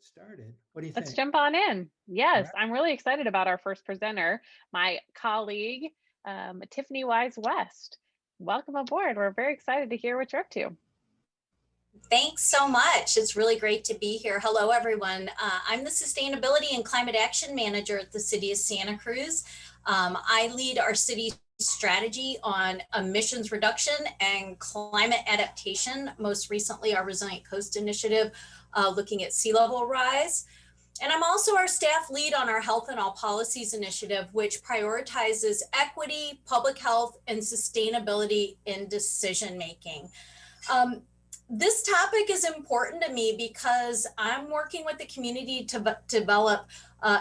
started. What do you Let's think? jump on in. All Yes, right. I'm really excited about our first presenter, my colleague, Tiffany Wise West. Welcome aboard. We're very excited to hear what you're up to. Thanks so much. It's really great to be here. Hello, everyone. I'm the Sustainability and Climate Action Manager at the City of Santa Cruz. I lead our city strategy on emissions reduction and climate adaptation. Most recently, our Resilient Coast Initiative, looking at sea level rise. And I'm also our staff lead on our Health and All Policies Initiative, which prioritizes equity, public health, and sustainability in decision making. This topic is important to me because I'm working with the community to develop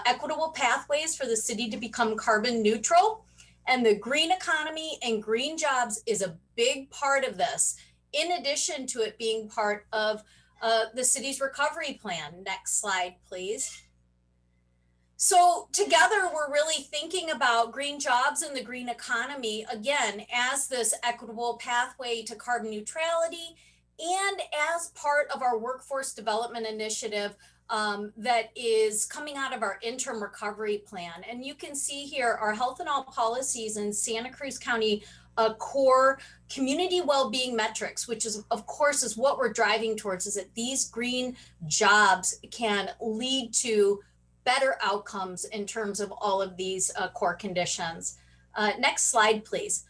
equitable pathways for the city to become carbon neutral. And the green economy and green jobs is a big part of this, in addition to it being part of the city's recovery plan. Next slide, please. So together, we're really thinking about green jobs and the green economy, again, as this equitable pathway to carbon neutrality and as part of our workforce development initiative that is coming out of our interim recovery plan. And you can see here our Health and All Policies in Santa Cruz County core community well-being metrics, which is, of course, is what we're driving towards, is that these green jobs can lead to better outcomes in terms of all of these core conditions. Next slide, please.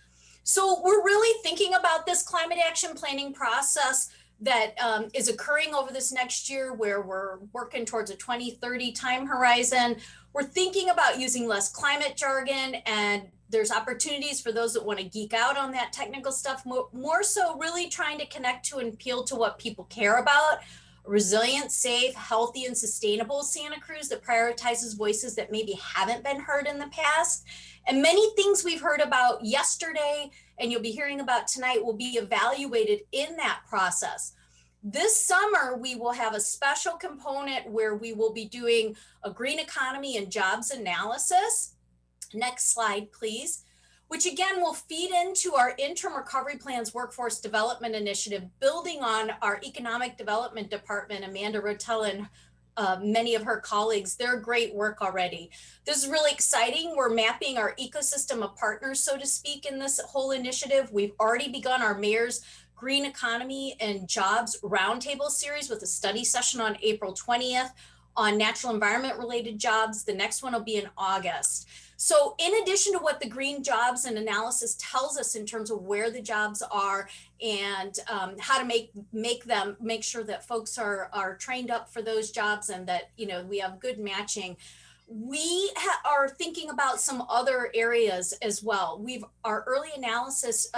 So we're really thinking about this climate action planning process that is occurring over this next year, where we're working towards a 2030 time horizon. We're thinking about using less climate jargon, and there's opportunities for those that want to geek out on that technical stuff, more so really trying to connect to and appeal to what people care about. Resilient, safe, healthy, and sustainable Santa Cruz that prioritizes voices that maybe haven't been heard in the past. And many things we've heard about yesterday and you'll be hearing about tonight will be evaluated in that process. This summer, we will have a special component where we will be doing a green economy and jobs analysis. Next slide, please. Which again will feed into our interim recovery plan's workforce development initiative, building on our economic development department, Amanda Rotel and many of her colleagues, their great work already. This is really exciting. We're mapping our ecosystem of partners, so to speak, in this whole initiative. We've already begun our Mayor's Green Economy and Jobs Roundtable series with a study session on April 20th on natural environment related jobs. The next one will be in August. So in addition to what the green jobs and analysis tells us in terms of where the jobs are and how to make sure that folks are trained up for those jobs and that, you know, we have good matching, we are thinking about some other areas as well. Our early analysis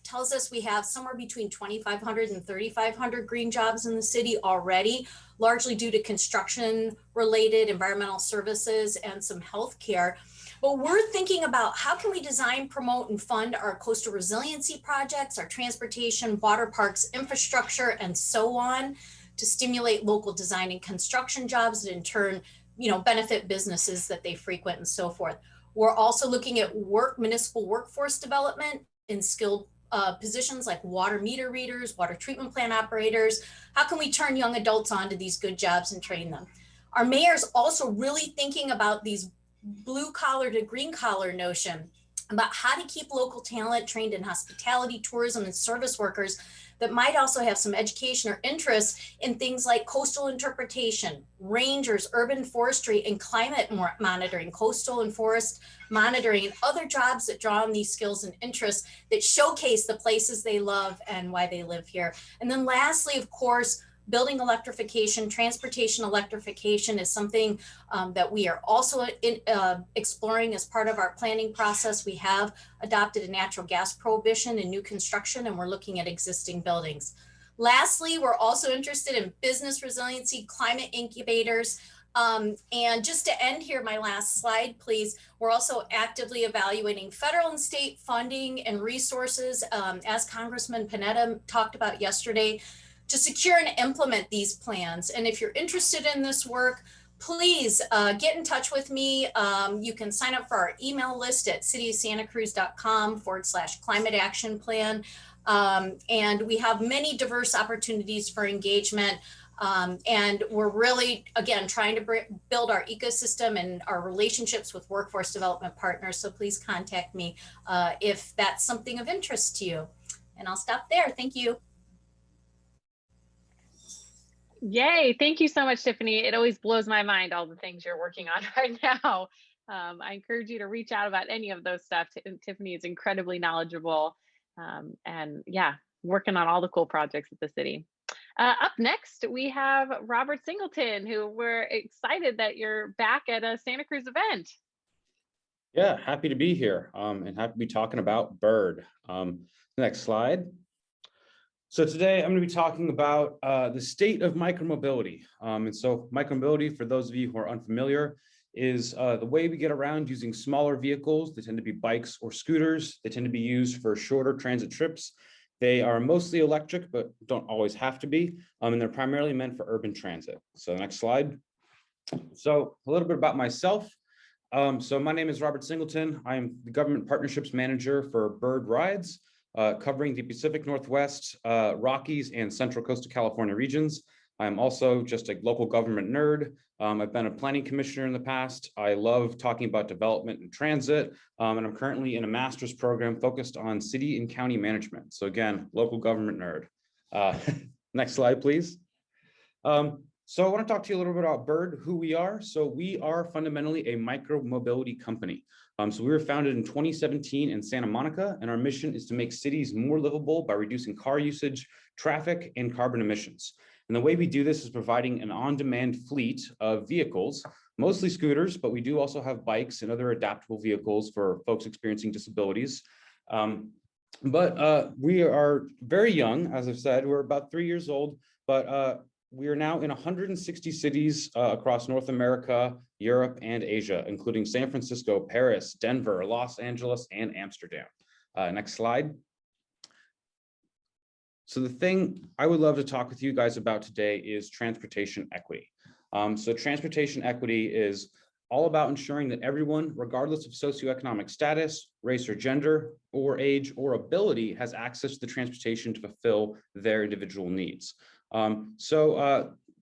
tells us we have somewhere between 2,500 and 3,500 green jobs in the city already, largely due to construction related environmental services and some healthcare. But we're thinking about how can we design, promote, and fund our coastal resiliency projects, our transportation, water parks, infrastructure, and so on to stimulate local design and construction jobs that in turn, you know, benefit businesses that they frequent and so forth. We're also looking at municipal workforce development in skilled positions like water meter readers, water treatment plant operators. How can we turn young adults onto these good jobs and train them? Our mayor's also really thinking about these blue collar to green collar notion about how to keep local talent trained in hospitality, tourism, and service workers that might also have some education or interest in things like coastal interpretation, rangers, urban forestry, and climate monitoring, coastal and forest monitoring, and other jobs that draw on these skills and interests that showcase the places they love and why they live here. And then lastly, of course, building electrification, transportation electrification is something that we are also exploring as part of our planning process. We have adopted a natural gas prohibition in new construction, and we're looking at existing buildings. Lastly, we're also interested in business resiliency, climate incubators. And just to end here, my last slide, please. We're also actively evaluating federal and state funding and resources, as Congressman Panetta talked about yesterday, to secure and implement these plans. And if you're interested in this work, please get in touch with me. You can sign up for our email list at cityofsantacruz.com/climate action plan. And we have many diverse opportunities for engagement And we're really, again, trying to build our ecosystem and our relationships with workforce development partners. So please contact me if that's something of interest to you. And I'll stop there. Thank you. Yay. Thank you so much, Tiffany. It always blows my mind, all the things you're working on right now. I encourage you to reach out about any of those stuff. Tiffany is incredibly knowledgeable, and yeah, working on all the cool projects at the city. Up next, we have Robert Singleton, who we're excited that you're back at a Santa Cruz event. Yeah, happy to be here and happy to be talking about Bird. Next slide. So today I'm going to be talking about the state of micromobility. And so micromobility, for those of you who are unfamiliar, is the way we get around using smaller vehicles. They tend to be bikes or scooters. They tend to be used for shorter transit trips. They are mostly electric, but don't always have to be. And they're primarily meant for urban transit. So next slide. So a little bit about myself. So my name is Robert Singleton. I'm the Government Partnerships Manager for Bird Rides, covering the Pacific Northwest, Rockies, and Central Coast of California regions. I'm also just a local government nerd. I've been a planning commissioner in the past. I love talking about development and transit, and I'm currently in a master's program focused on city and county management. So again, local government nerd. Next slide, please. So I want to talk to you a little bit about Bird, who we are. So we are fundamentally a micro mobility company. So we were founded in 2017 in Santa Monica, and our mission is to make cities more livable by reducing car usage, traffic, and carbon emissions. And the way we do this is providing an on-demand fleet of vehicles, mostly scooters, but we do also have bikes and other adaptable vehicles for folks experiencing disabilities. But we are very young, as I've said. We're about 3 years old, but we are now in 160 cities across North America, Europe, and Asia, including San Francisco, Paris, Denver, Los Angeles, and Amsterdam. Next slide. So the thing I would love to talk with you guys about today is transportation equity. So transportation equity is all about ensuring that everyone, regardless of socioeconomic status, race or gender, or age or ability, has access to the transportation to fulfill their individual needs. I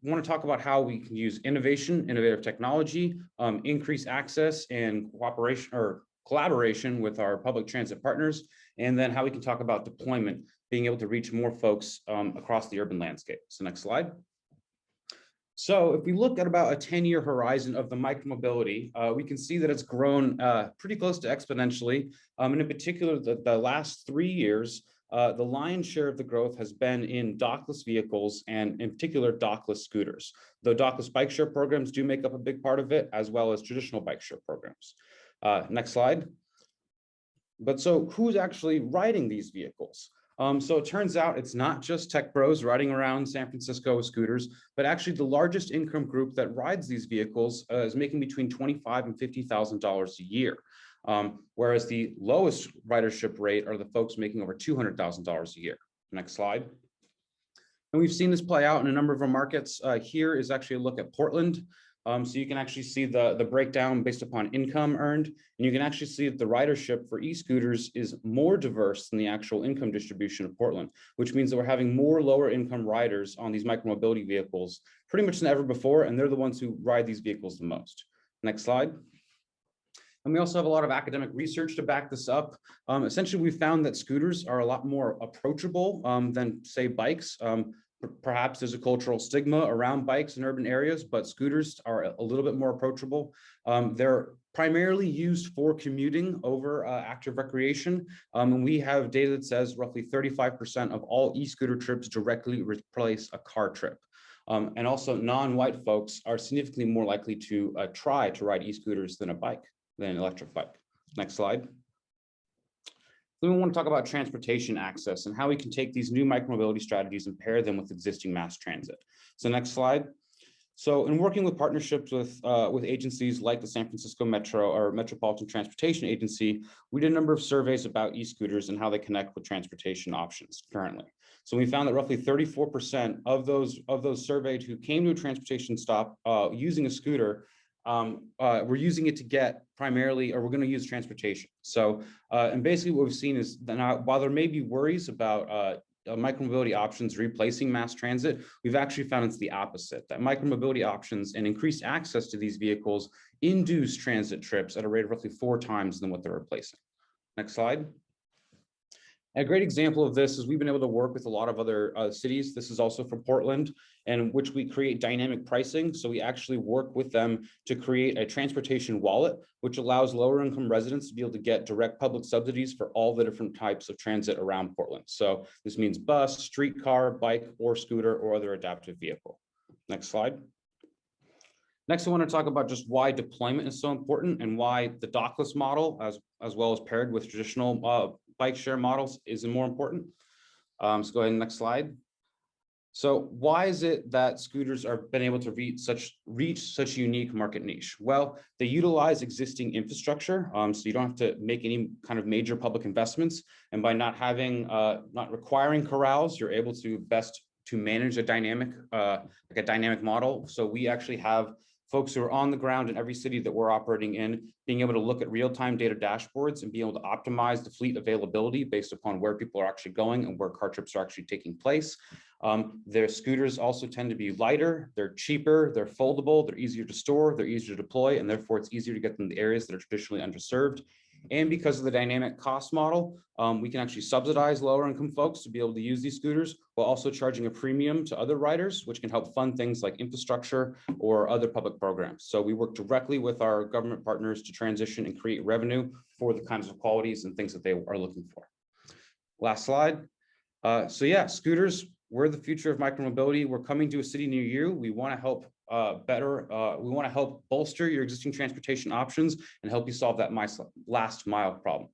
want to talk about how we can use innovation, innovative technology, increase access and cooperation or collaboration with our public transit partners, and then how we can talk about deployment, being able to reach more folks across the urban landscape. So next slide. So if we look at about a 10-year horizon of the micromobility, we can see that it's grown pretty close to exponentially. And in particular, the last 3 years, the lion's share of the growth has been in dockless vehicles and in particular dockless scooters. Though dockless bike share programs do make up a big part of it, as well as traditional bike share programs. Next slide. But so who's actually riding these vehicles? So it turns out it's not just tech bros riding around San Francisco with scooters, but actually the largest income group that rides these vehicles is making between $25,000 and $50,000 a year. Whereas the lowest ridership rate are the folks making over $200,000 a year. Next slide. And we've seen this play out in a number of our markets. Here is actually a look at Portland. So you can actually see the breakdown based upon income earned, and you can actually see that the ridership for e-scooters is more diverse than the actual income distribution of Portland, which means that we're having more lower income riders on these micromobility vehicles pretty much than ever before, and they're the ones who ride these vehicles the most. Next slide. And we also have a lot of academic research to back this up. Essentially, we found that scooters are a lot more approachable than, say, bikes. Perhaps there's a cultural stigma around bikes in urban areas, but scooters are a little bit more approachable. They're primarily used for commuting over active recreation. And we have data that says roughly 35% of all e-scooter trips directly replace a car trip. And also non-white folks are significantly more likely to try to ride e-scooters than an electric bike. Next slide. Then we want to talk about transportation access and how we can take these new micromobility strategies and pair them with existing mass transit. So next slide. So in working with partnerships with agencies like the San Francisco Metro or Metropolitan Transportation Agency, we did a number of surveys about e-scooters and how they connect with transportation options currently. So we found that roughly 34% of those surveyed who came to a transportation stop using a scooter we're using it to get primarily, or we're going to use transportation. So, and basically what we've seen is that now, while there may be worries about micromobility options replacing mass transit, we've actually found it's the opposite, that micromobility options and increased access to these vehicles induce transit trips at a rate of roughly 4 times than what they're replacing. Next slide. A great example of this is we've been able to work with a lot of other cities. This is also from Portland, and which we create dynamic pricing. So we actually work with them to create a transportation wallet, which allows lower income residents to be able to get direct public subsidies for all the different types of transit around Portland. So this means bus, streetcar, bike, or scooter, or other adaptive vehicle. Next slide. Next, I want to talk about just why deployment is so important and why the dockless model, as well as paired with traditional bike share models, is more important. So go ahead, next slide. So why is it that scooters are been able to reach such unique market niche? Well, they utilize existing infrastructure, so you don't have to make any kind of major public investments. And by not requiring corrals, you're able to best to manage a dynamic model. So we actually have folks who are on the ground in every city that we're operating in, being able to look at real-time data dashboards and be able to optimize the fleet availability based upon where people are actually going and where car trips are actually taking place. Their scooters also tend to be lighter, they're cheaper, they're foldable, they're easier to store, they're easier to deploy, and therefore it's easier to get them to the areas that are traditionally underserved. And because of the dynamic cost model, we can actually subsidize lower income folks to be able to use these scooters while also charging a premium to other riders, which can help fund things like infrastructure or other public programs. So we work directly with our government partners to transition and create revenue for the kinds of qualities and things that they are looking for. Last slide. So yeah, scooters, we're the future of micromobility. We're coming to a city near you. We want to help we want to help bolster your existing transportation options and help you solve that last mile problem.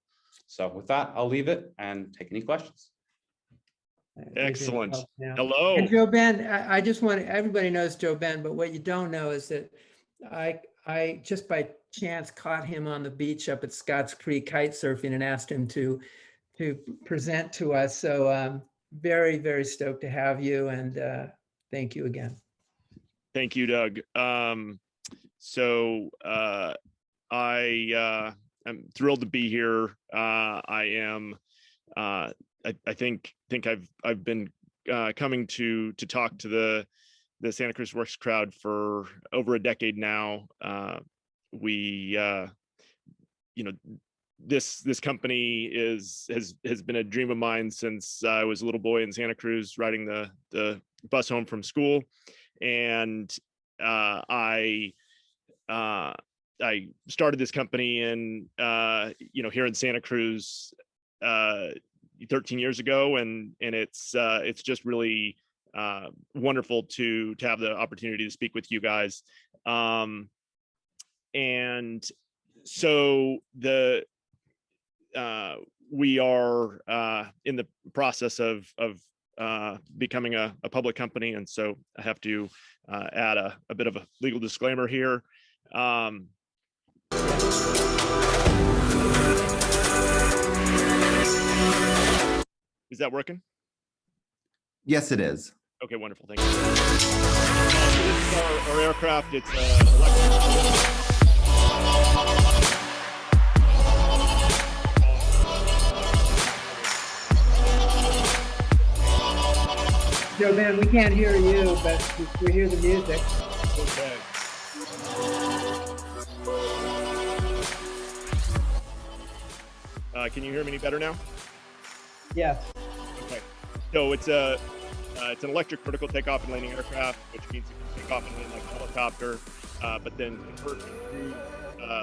So with that, I'll leave it and take any questions. Excellent. Yeah. Hello. And Joe Ben, I just want everybody knows Joe Ben, but what you don't know is that I just by chance caught him on the beach up at Scotts Creek kite surfing and asked him to present to us. So very, very stoked to have you, and thank you again. Thank you, Doug. I'm thrilled to be here. I think I've been coming to talk to the Santa Cruz Works crowd for over a decade now. This company has been a dream of mine since I was a little boy in Santa Cruz riding the bus home from school. And I started this company here in Santa Cruz 13 years ago, and it's just really wonderful to have the opportunity to speak with you guys. And so we are in the process of becoming a public company, and so I have to add a bit of a legal disclaimer here. Is that working? Yes, it is. Okay, wonderful. Thank you. This is our aircraft. It's electric. Joe Ben, we can't hear you, but we hear the music. Okay. Can you hear me any better now? Yes. Okay. So it's an electric vertical takeoff and landing aircraft, which means it can take off and land like a helicopter, but then convert and cruise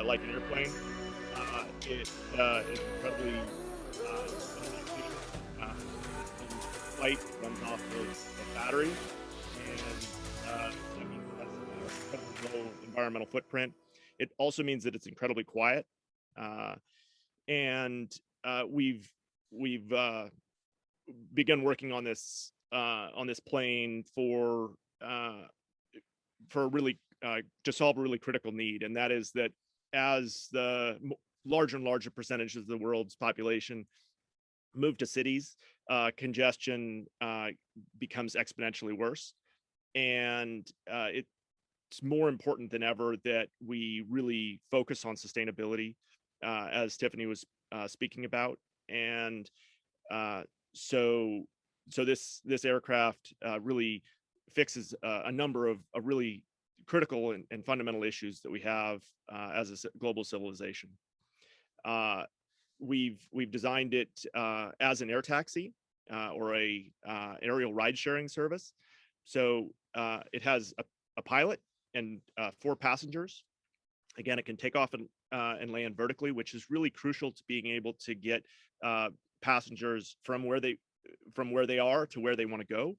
like an airplane. It is incredibly flight runs off of battery, and that means it has an incredibly low environmental footprint. It also means that it's incredibly quiet, and we've begun working on this plane for really to solve a really critical need, and that is that as the larger and larger percentages of the world's population move to cities, congestion becomes exponentially worse, and it's more important than ever that we really focus on sustainability, as Tiffany was speaking about. And so so this aircraft really fixes a number of really critical and fundamental issues that we have as a global civilization. We've designed it as an air taxi or a aerial ride sharing service. So it has a pilot and 4 passengers. Again, it can take off and land vertically, which is really crucial to being able to get passengers from where they are to where they want to go.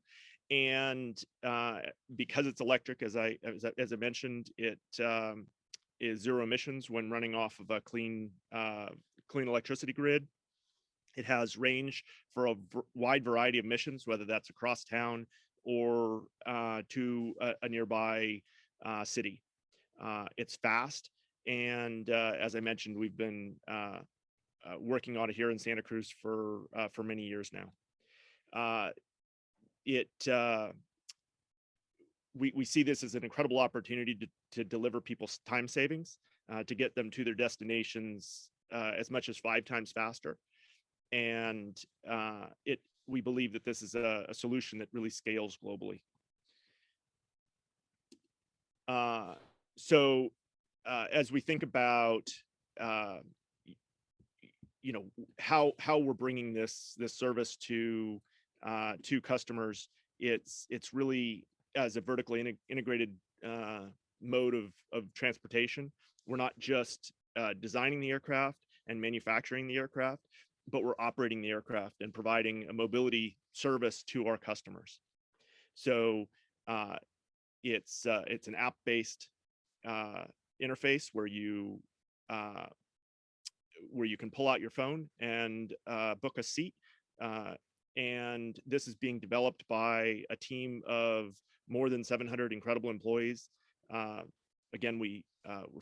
And because it's electric, as I mentioned, it is zero emissions when running off of a clean electricity grid. It has range for a wide variety of missions, whether that's across town or to a nearby city. It's fast, and as I mentioned, we've been working on it here in Santa Cruz for many years now. We see this as an incredible opportunity to deliver people's time savings, to get them to their destinations as much as 5 times faster. And we believe that this is a solution that really scales globally. So as we think about how we're bringing this service to customers, it's really as a vertically integrated mode of transportation. We're not just designing the aircraft and manufacturing the aircraft, but we're operating the aircraft and providing a mobility service to our customers. So it's an app-based interface where you can pull out your phone and book a seat. And this is being developed by a team of more than 700 incredible employees. Again, we're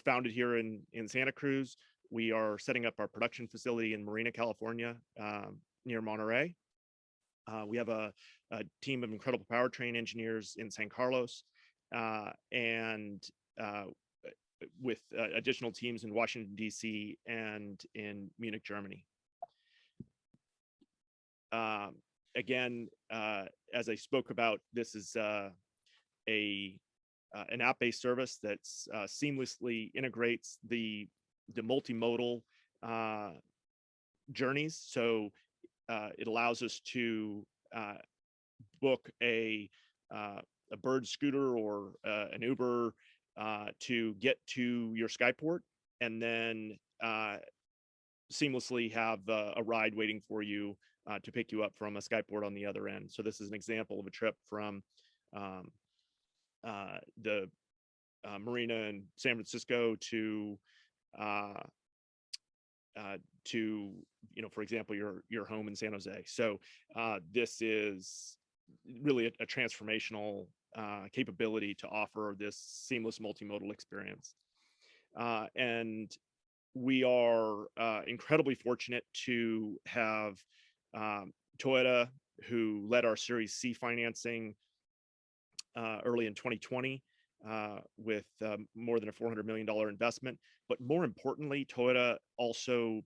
founded here in Santa Cruz. We are setting up our production facility in Marina, California, near Monterey. We have a team of incredible powertrain engineers in San Carlos, and with additional teams in Washington, D.C. and in Munich, Germany. Again, as I spoke about, this is an app-based service that seamlessly integrates the multimodal journeys. So it allows us to book a bird scooter or an Uber to get to your skyport, and then seamlessly have a ride waiting for you to pick you up from a skyport on the other end. So this is an example of a trip from the marina in San Francisco to for example, your home in San Jose. So this is really a transformational capability to offer this seamless multimodal experience. And we are incredibly fortunate to have Toyota, who led our Series C financing early in 2020 with more than a $400 million investment. But more importantly, Toyota also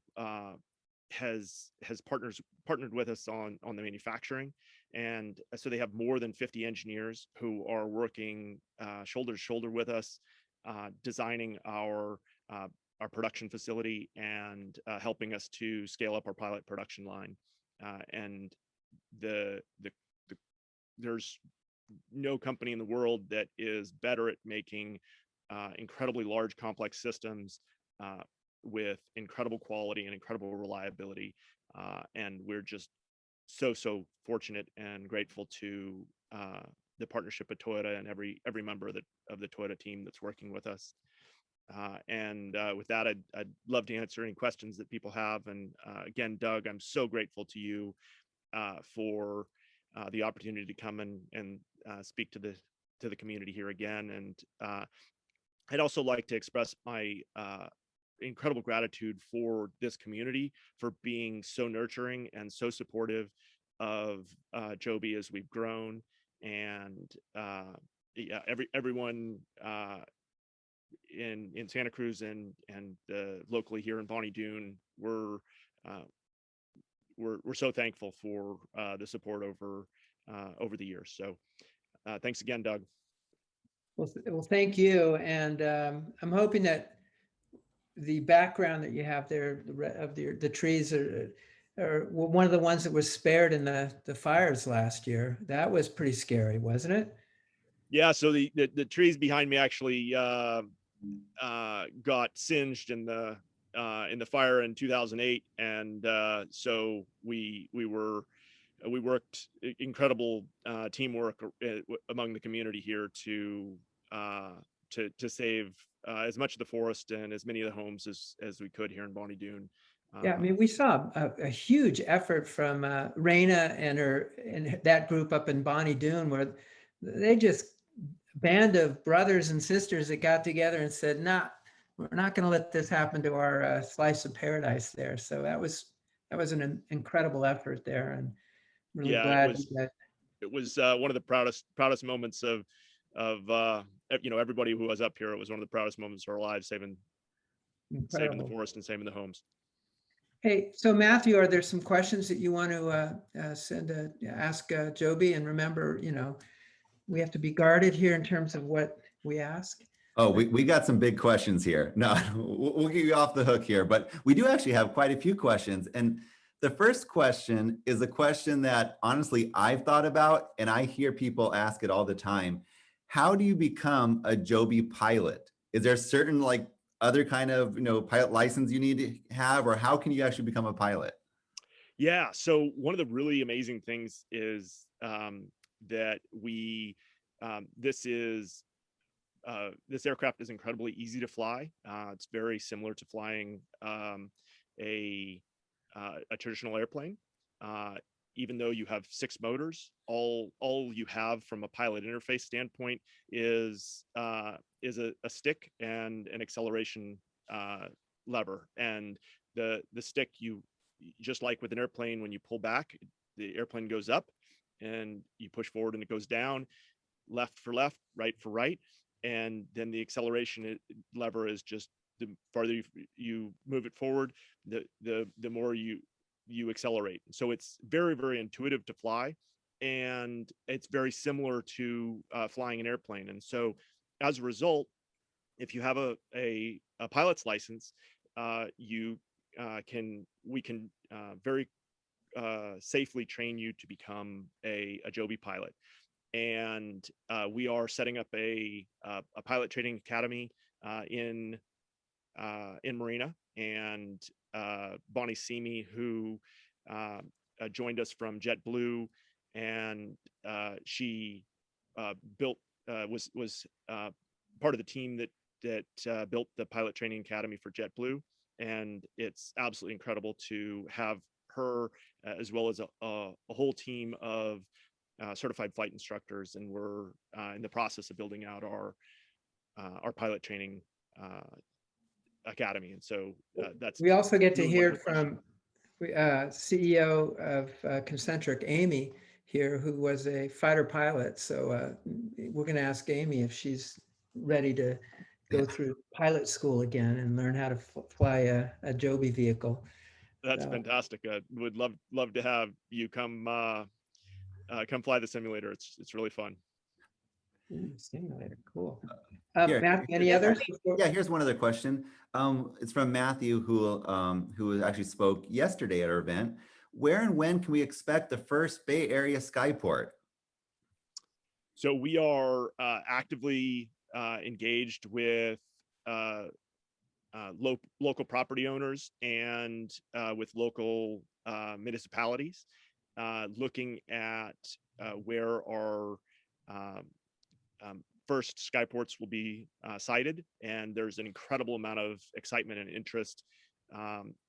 has partnered with us on the manufacturing. And so they have more than 50 engineers who are working shoulder to shoulder with us, designing our production facility and helping us to scale up our pilot production line. And there's no company in the world that is better at making incredibly large, complex systems with incredible quality and incredible reliability. And we're just so fortunate and grateful to the partnership with Toyota and every member of the Toyota team that's working with us. And with that, I'd love to answer any questions that people have. And again, Doug, I'm so grateful to you for the opportunity to come and speak to the community here again. And I'd also like to express my incredible gratitude for this community for being so nurturing and so supportive of Joby as we've grown. And yeah, everyone in Santa Cruz and locally here in Bonnie Doon, we're so thankful for the support over over the years. So thanks again, Doug. Well, thank you. And I'm hoping that the background that you have there of the trees are one of the ones that was spared in the fires last year. That was pretty scary, wasn't it? Yeah, so the trees behind me actually got singed in the fire in 2008, and so we worked incredible teamwork among the community here to save as much of the forest and as many of the homes as we could here in Bonnie Doon. Yeah, I mean, we saw a huge effort from Raina and that group up in Bonnie Doon, where they just band of brothers and sisters that got together and said, "Nah, we're not going to let this happen to our slice of paradise there." So that was an incredible effort there, and really Yeah, glad it was one of the proudest moments of everybody who was up here. It was one of the proudest moments of our lives, saving the forest and saving the homes. Hey, so Matthew, are there some questions that you want to ask Joby? And remember, we have to be guarded here in terms of what we ask. Oh, we got some big questions here. No, we'll get you off the hook here, but we do actually have quite a few questions. And the first question is a question that honestly I've thought about, and I hear people ask it all the time. How do you become a Joby pilot? Is there certain other kind of pilot license you need to have, or how can you actually become a pilot? Yeah, so one of the really amazing things is that this aircraft is incredibly easy to fly. It's very similar to flying a traditional airplane. Even though you have 6 motors, all you have from a pilot interface standpoint is a stick and an acceleration lever. And the stick, you just like with an airplane, when you pull back, the airplane goes up, and you push forward and it goes down, left for left, right for right. And then the acceleration lever is just the farther you move it forward, the more you accelerate. So it's very, very intuitive to fly, and it's very similar to flying an airplane. And so as a result, if you have a pilot's license, we can very safely train you to become a Joby pilot. And we are setting up a pilot training academy in Marina, and Bonnie Simi, who joined us from JetBlue, and she was part of the team that built the pilot training academy for JetBlue. And it's absolutely incredible to have her as well as a whole team of certified flight instructors, and we're in the process of building out our pilot training academy. And so that's. We also get to hear from CEO of Concentric, Amy here, who was a fighter pilot. So we're going to ask Amy if she's ready to go through pilot school again and learn how to fly a Joby vehicle. That's fantastic. Would love to have you come fly the simulator. It's really fun. Simulator, cool. Matt, any others? Yeah, here's one other question. It's from Matthew, who actually spoke yesterday at our event. Where and when can we expect the first Bay Area skyport? So we are actively engaged with local property owners and with local municipalities, looking at where our first skyports will be sited. And there's an incredible amount of excitement and interest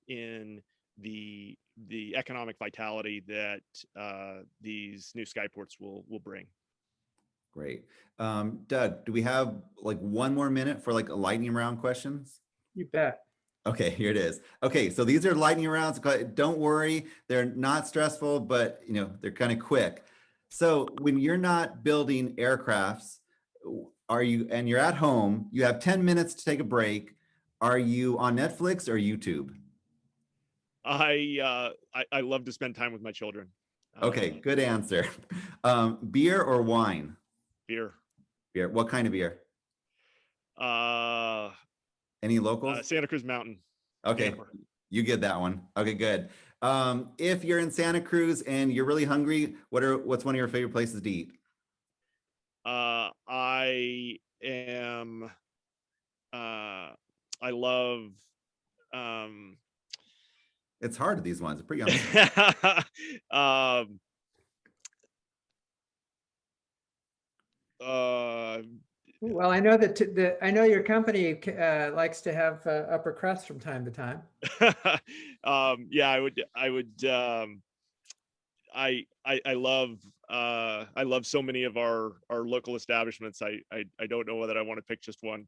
in the economic vitality that these new skyports will bring. Great. Doug, do we have one more minute for a lightning round questions? You bet. Okay, here it is. Okay, so these are lightning rounds. Don't worry, they're not stressful, but they're kind of quick. So when you're not building aircrafts, and you're at home, you have 10 minutes to take a break. Are you on Netflix or YouTube? I love to spend time with my children. Okay, good answer. Beer or wine? Beer. Beer. What kind of beer? Any locals? Santa Cruz Mountain. Okay, Amber. you get that one. Okay, good. If you're in Santa Cruz and you're really hungry, what's one of your favorite places to eat? I am. I love. It's hard, these ones. They're pretty honest. Well, I know that I know your company likes to have upper crust from time to time. Yeah, I love so many of our local establishments. I don't know whether I want to pick just one.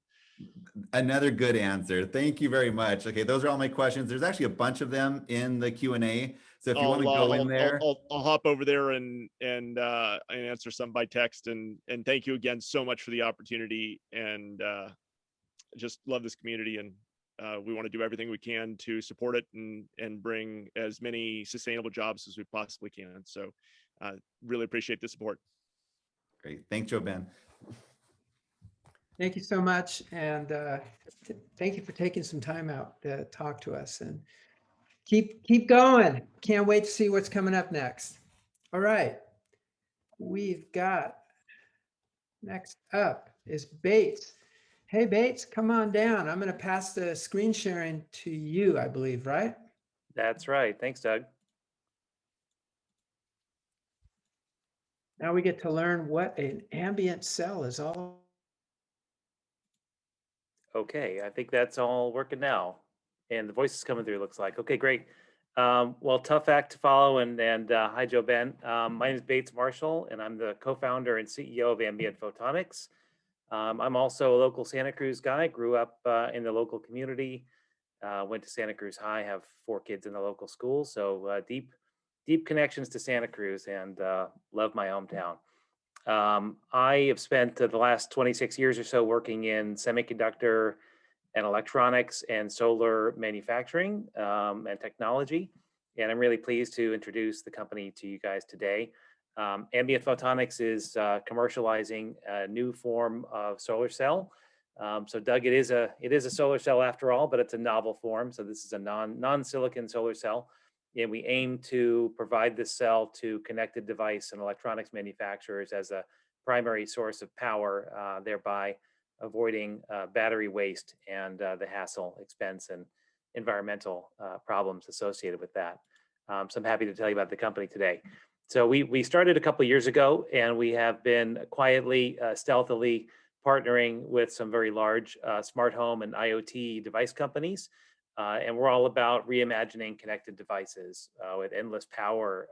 Another good answer. Thank you very much. Okay, those are all my questions. There's actually a bunch of them in the Q&A. So if you want to go in there, I'll hop over there and answer some by text. And thank you again so much for the opportunity. And just love this community, and we want to do everything we can to support it and bring as many sustainable jobs as we possibly can. So really appreciate the support. great. Thanks, Joe Ben. Thank you so much. And thank you for taking some time out to talk to us, and keep going. Can't wait to see what's coming up next. All right. We've got next up is Bates. Hey, Bates, come on down. I'm going to pass the screen sharing to you, I believe, right? That's right. Thanks, Doug. Now we get to learn what an ambient cell is all. Okay, I think that's all working now. And the voice is coming through, looks like. Okay, great. Well, tough act to follow. And hi, Joe Ben. My name is Bates Marshall, and I'm the co-founder and CEO of Ambient Photonics. I'm also a local Santa Cruz guy, grew up in the local community, went to Santa Cruz High, have 4 kids in the local school. So deep connections to Santa Cruz, and love my hometown. I have spent the last 26 years or so working in semiconductor and electronics and solar manufacturing and technology. And I'm really pleased to introduce the company to you guys today. Ambient Photonics is commercializing a new form of solar cell. So Doug, it is a solar cell after all, but it's a novel form. So this is a non-silicon solar cell. And we aim to provide this cell to connected device and electronics manufacturers as a primary source of power, thereby avoiding battery waste and the hassle, expense, and environmental problems associated with that. So I'm happy to tell you about the company today. So we started a couple of years ago, and we have been quietly, stealthily partnering with some very large smart home and IoT device companies. And we're all about reimagining connected devices with endless power,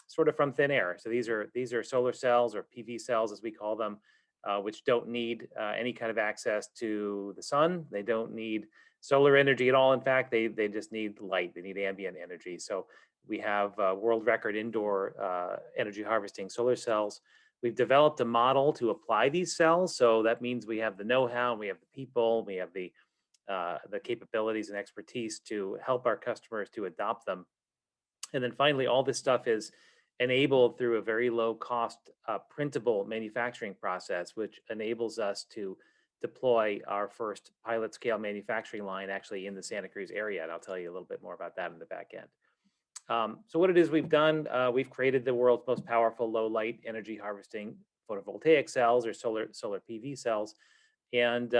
sort of from thin air. So these are solar cells, or PV cells as we call them, which don't need any kind of access to the sun. They don't need solar energy at all. In fact, they just need light. They need ambient energy. So we have world record indoor energy harvesting solar cells. We've developed a model to apply these cells. So that means we have the know-how, we have the people, we have the capabilities and expertise to help our customers to adopt them. And then finally, all this stuff is enabled through a very low cost printable manufacturing process, which enables us to deploy our first pilot scale manufacturing line actually in the Santa Cruz area. And I'll tell you a little bit more about that in the back end. So what it is we've done, we've created the world's most powerful low light energy harvesting photovoltaic cells, or solar PV cells. And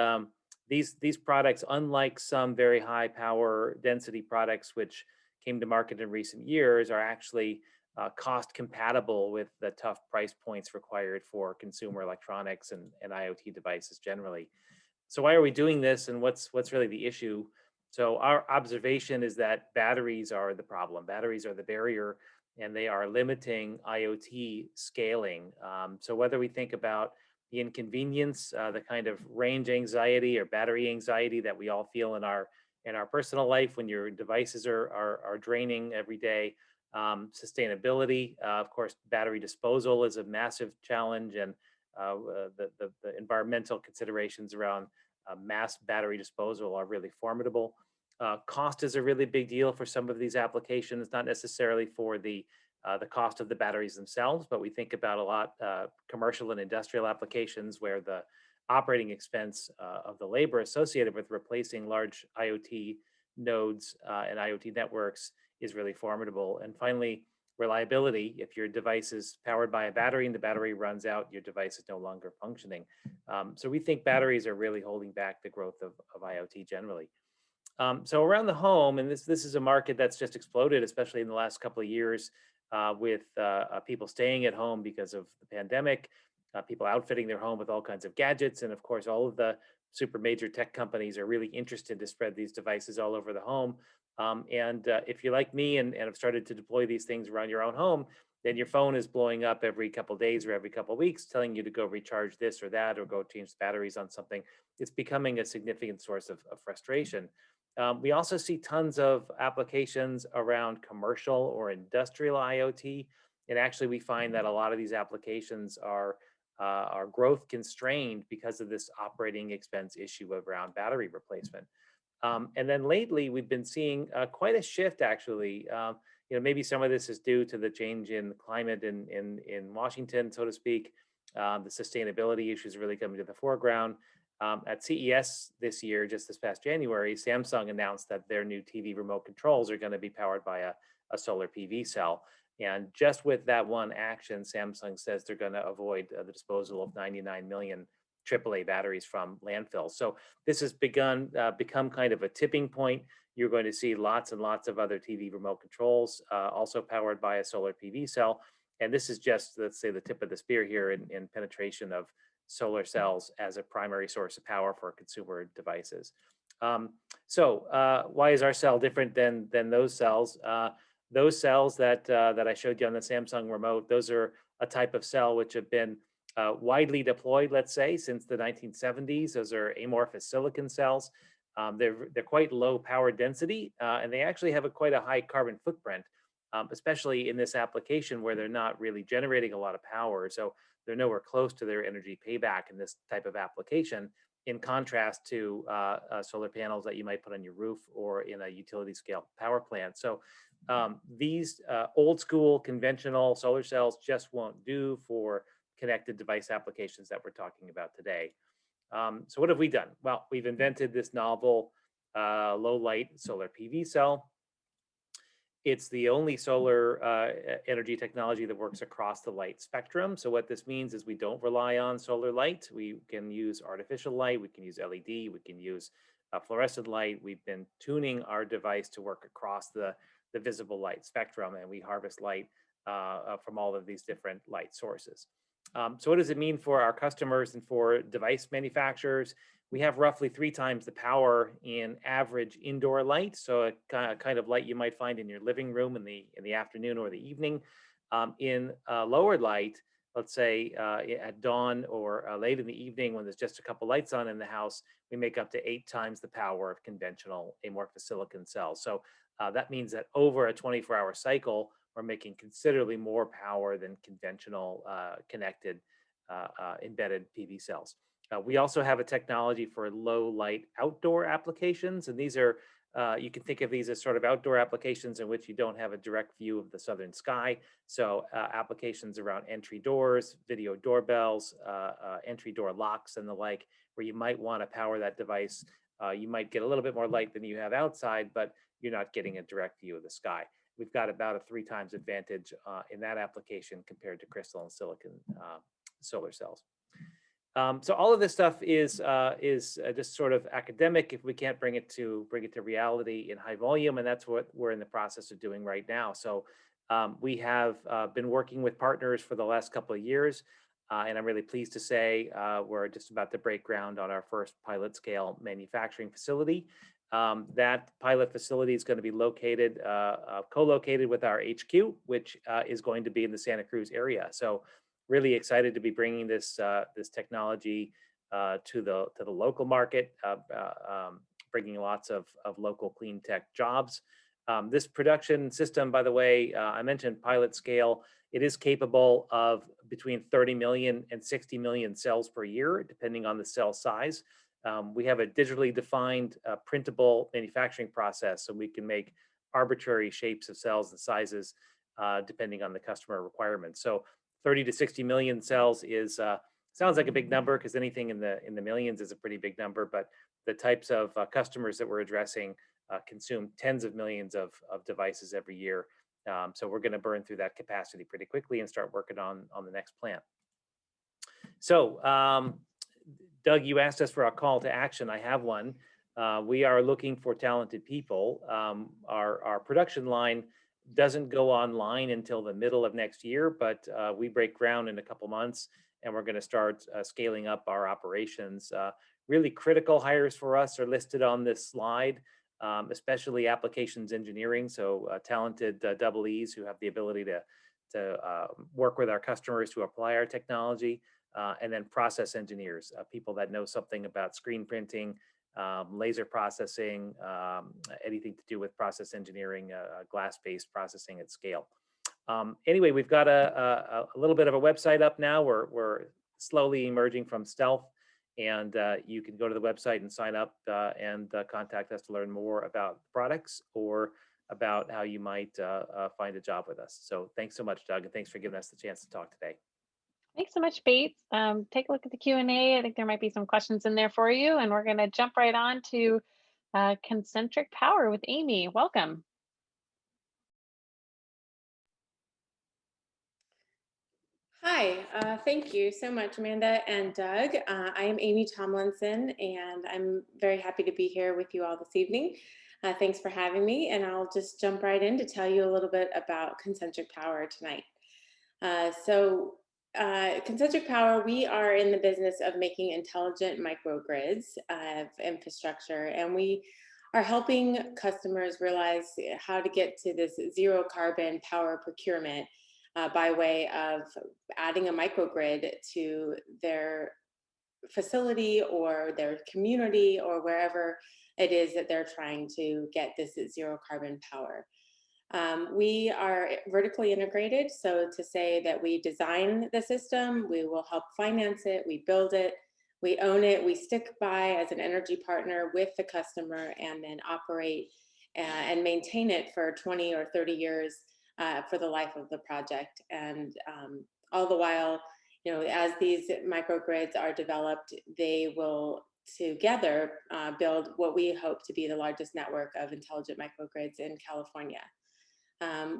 these products, unlike some very high power density products which came to market in recent years, are actually cost compatible with the tough price points required for consumer electronics and IoT devices generally. So why are we doing this, and what's really the issue? So our observation is that batteries are the problem. Batteries are the barrier, and they are limiting IoT scaling. So whether we think about the inconvenience, the kind of range anxiety or battery anxiety that we all feel in our personal life when your devices are draining every day, sustainability, of course, battery disposal is a massive challenge, and the environmental considerations around mass battery disposal are really formidable. Cost is a really big deal for some of these applications, not necessarily for the the cost of the batteries themselves, but we think about a lot commercial and industrial applications where the operating expense of the labor associated with replacing large IoT nodes and IoT networks is really formidable. And finally, reliability. If your device is powered by a battery and the battery runs out, your device is no longer functioning. So we think batteries are really holding back the growth of IoT generally. So around the home, and this is a market that's just exploded, especially in the last couple of years with people staying at home because of the pandemic, people outfitting their home with all kinds of gadgets. And of course, all of the super major tech companies are really interested to spread these devices all over the home. If you're like me and have started to deploy these things around your own home, then your phone is blowing up every couple of days or every couple of weeks, telling you to go recharge this or that, or go change the batteries on something. It's becoming a significant source of frustration. We also see tons of applications around commercial or industrial IoT. And actually, we find that a lot of these applications are growth constrained because of this operating expense issue around battery replacement. And then lately, we've been seeing quite a shift, actually. Maybe some of this is due to the change in climate in Washington, so to speak. The sustainability issues really coming to the foreground. At CES this year, just this past January, Samsung announced that their new TV remote controls are going to be powered by a solar PV cell. And just with that one action, Samsung says they're going to avoid the disposal of 99 million AAA batteries from landfills. So this has become kind of a tipping point. You're going to see lots and lots of other TV remote controls also powered by a solar PV cell. And this is just, let's say, the tip of the spear here in penetration of solar cells as a primary source of power for consumer devices. Why is our cell different than those cells? Those cells that I showed you on the Samsung remote, those are a type of cell which have been widely deployed, let's say, since the 1970s. Those are amorphous silicon cells. They're quite low power density, and they actually have quite a high carbon footprint, especially in this application where they're not really generating a lot of power. So they're nowhere close to their energy payback in this type of application, in contrast to solar panels that you might put on your roof or in a utility scale power plant. So these old school conventional solar cells just won't do for connected device applications that we're talking about today. So what have we done? Well, we've invented this novel low light solar PV cell. It's the only solar energy technology that works across the light spectrum. So what this means is we don't rely on solar light. We can use artificial light, we can use LED, we can use fluorescent light. We've been tuning our device to work across the visible light spectrum, and we harvest light from all of these different light sources. So what does it mean for our customers and for device manufacturers? We have roughly 3 times the power in average indoor light, so a kind of light you might find in your living room in the afternoon or the evening. In lower light, let's say at dawn or late in the evening when there's just a couple lights on in the house, we make up to 8 times the power of conventional amorphous silicon cells. So that means that over a 24-hour cycle, we're making considerably more power than conventional connected embedded PV cells. We also have a technology for low light outdoor applications. And these are, you can think of these as sort of outdoor applications in which you don't have a direct view of the southern sky. So applications around entry doors, video doorbells, entry door locks and the like, where you might want to power that device. You might get a little bit more light than you have outside, but you're not getting a direct view of the sky. We've got about a 3 times advantage in that application compared to crystal and silicon solar cells. So all of this stuff is just sort of academic if we can't bring it to reality in high volume, and that's what we're in the process of doing right now. So we have been working with partners for the last couple of years, and I'm really pleased to say we're just about to break ground on our first pilot scale manufacturing facility. That pilot facility is going to be located, co-located with our HQ, which is going to be in the Santa Cruz area. So really excited to be bringing this technology to the local market, bringing lots of local clean tech jobs. This production system, by the way, I mentioned pilot scale. It is capable of between 30 million and 60 million cells per year, depending on the cell size. We have a digitally defined printable manufacturing process, so we can make arbitrary shapes of cells and sizes depending on the customer requirements. So 30 to 60 million cells is sounds like a big number, because anything in the millions is a pretty big number, but the types of customers that we're addressing consume tens of millions of devices every year. So we're going to burn through that capacity pretty quickly and start working on the next plant. So Doug, you asked us for a call to action. I have one. We are looking for talented people. Our production line doesn't go online until the middle of next year, but we break ground in a couple months, and we're going to start scaling up our operations. Really critical hires for us are listed on this slide, especially applications engineering. So talented double E's who have the ability to work with our customers to apply our technology, and then process engineers, people that know something about screen printing, laser processing, anything to do with process engineering, glass-based processing at scale. Anyway, we've got a little bit of a website up now. We're slowly emerging from stealth, and you can go to the website and sign up and contact us to learn more about products or about how you might find a job with us. So thanks so much, Doug, and thanks for giving us the chance to talk today. Thanks so much, Bates. Take a look at the Q&A. I think there might be some questions in there for you, and we're going to jump right on to concentric power with Amy. Welcome. Hi, thank you so much, Amanda and Doug. I am Amy Tomlinson, and I'm very happy to be here with you all this evening. Thanks for having me, and I'll just jump right in to tell you a little bit about concentric power tonight. Concentric power, we are in the business of making intelligent microgrids of infrastructure, and we are helping customers realize how to get to this zero carbon power procurement by way of adding a microgrid to their facility or their community or wherever it is that they're trying to get this zero carbon power. We are vertically integrated, so to say that we design the system, we will help finance it, we build it, we own it, we stick by as an energy partner with the customer, and then operate and maintain it for 20 or 30 years for the life of the project. And all the while, you know, as these microgrids are developed, they will together build what we hope to be the largest network of intelligent microgrids in California.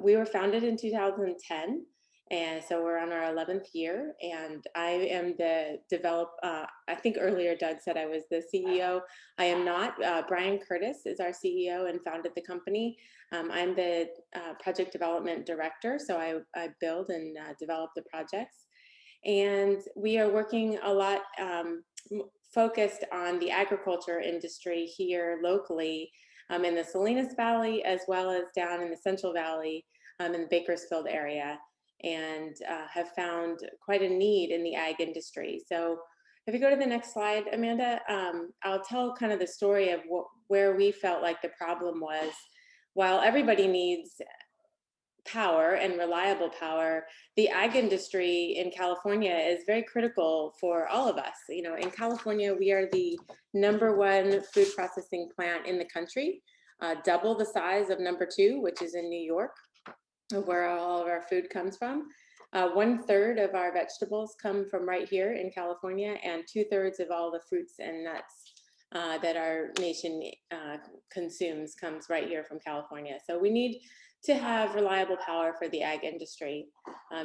We were founded in 2010, and so we're on our 11th year, and I am the I think earlier Doug said I was the CEO. I am not. Brian Curtis is our CEO and founded the company. I'm the project development director, so I build and develop the projects. And we are working a lot focused on the agriculture industry here locally, in the Salinas Valley, as well as down in the Central Valley in the Bakersfield area, and have found quite a need in the ag industry. So if you go to the next slide, Amanda, I'll tell kind of the story of where we felt like the problem was. While everybody needs power and reliable power, the ag industry in California is very critical for all of us. You know, in California, we are the #1 food processing plant in the country, double the size of #2, which is in New York, where all of our food comes from. 1/3 of our vegetables come from right here in California, and 2/3 of all the fruits and nuts that our nation consumes comes right here from California. So we need to have reliable power for the ag industry.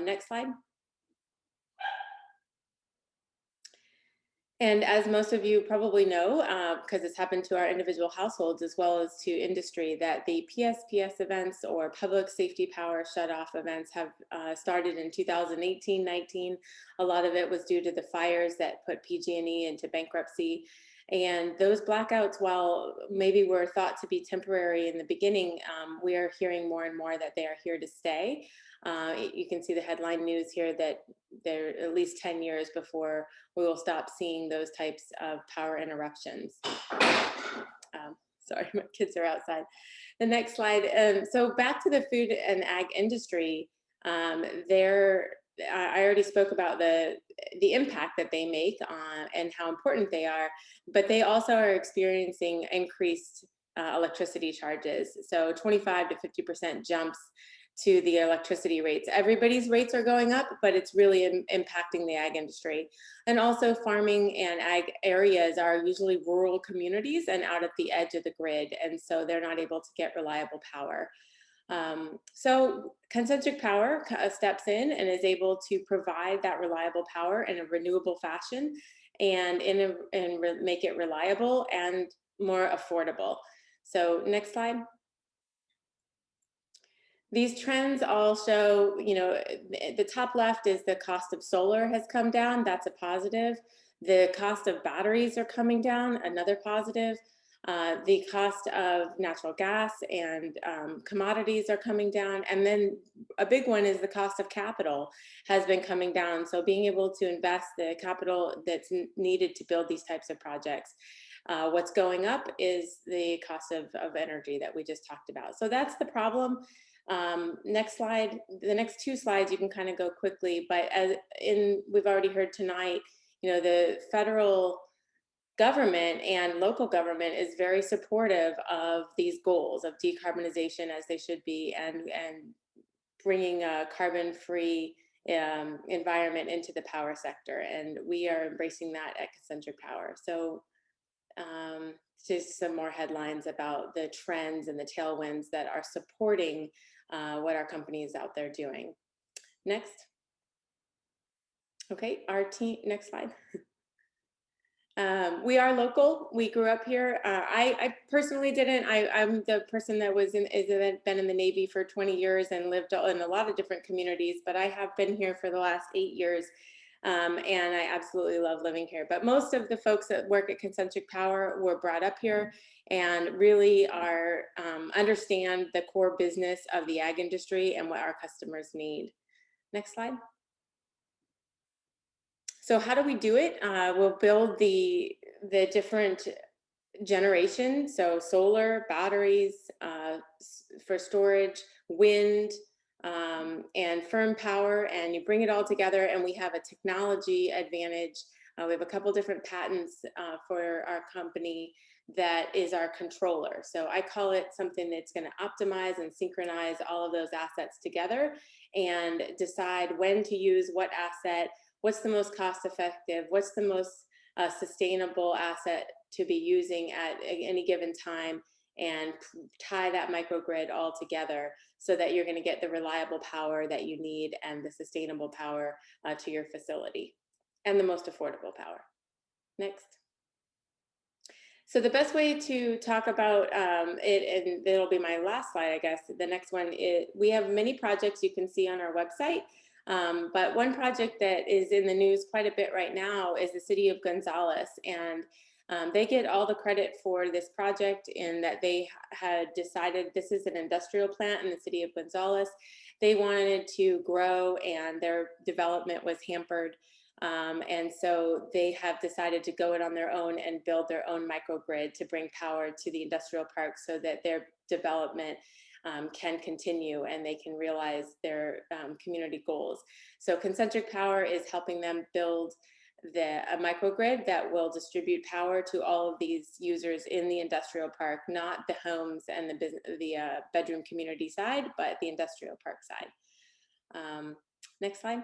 Next slide. And as most of you probably know, because it's happened to our individual households as well as to industry, that the PSPS events, or public safety power shutoff events, have started in 2018-19. A lot of it was due to the fires that put PG&E into bankruptcy. And those blackouts, while maybe were thought to be temporary in the beginning, we are hearing more and more that they are here to stay. You can see the headline news here that they're at least 10 years before we will stop seeing those types of power interruptions. Sorry, my kids are outside. The next slide. So back to the food and ag industry, I already spoke about the impact that they make and how important they are, but they also are experiencing increased electricity charges. So 25 to 50% jumps to the electricity rates. Everybody's rates are going up, but it's really impacting the ag industry. And also farming and ag areas are usually rural communities and out at the edge of the grid. And so they're not able to get reliable power. So Concentric Power steps in and is able to provide that reliable power in a renewable fashion and make it reliable and more affordable. So next slide. These trends all show, the top left is the cost of solar has come down. That's a positive. The cost of batteries are coming down, another positive. The cost of natural gas and commodities are coming down. And then a big one is the cost of capital has been coming down. So being able to invest the capital that's needed to build these types of projects. What's going up is the cost of energy that we just talked about. So that's the problem. Next slide, the next two slides, you can kind of go quickly, but we've already heard tonight, the federal government and local government is very supportive of these goals of decarbonization, as they should be, and bringing a carbon-free environment into the power sector. And we are embracing that at Concentric Power. So just some more headlines about the trends and the tailwinds that are supporting what our company is out there doing. Next. Okay, our team, next slide. We are local. We grew up here. I personally didn't. I'm the person that been in the Navy for 20 years and lived in a lot of different communities, but I have been here for the last 8 years. And I absolutely love living here. But most of the folks that work at Concentric Power were brought up here and really are understand the core business of the ag industry and what our customers need. Next slide. So how do we do it? We'll build the different generation, so solar, batteries for storage, wind, and firm power, and you bring it all together, and we have a technology advantage. We have a couple different patents for our company that is our controller. So I call it something that's going to optimize and synchronize all of those assets together and decide when to use what asset, what's the most cost effective, what's the most sustainable asset to be using at any given time, and tie that microgrid all together so that you're going to get the reliable power that you need and the sustainable power to your facility and the most affordable power. Next. So the best way to talk about it, and it'll be my last slide, I guess, the next one, is we have many projects you can see on our website. But one project that is in the news quite a bit right now is the city of Gonzales, and they get all the credit for this project in that they had decided this is an industrial plant in the city of Gonzales. They wanted to grow and their development was hampered. And so they have decided to go it on their own and build their own microgrid to bring power to the industrial park so that their development can continue and they can realize their community goals. So Concentric Power is helping them build a microgrid that will distribute power to all of these users in the industrial park, not the homes and the bedroom community side, but the industrial park side. Next slide.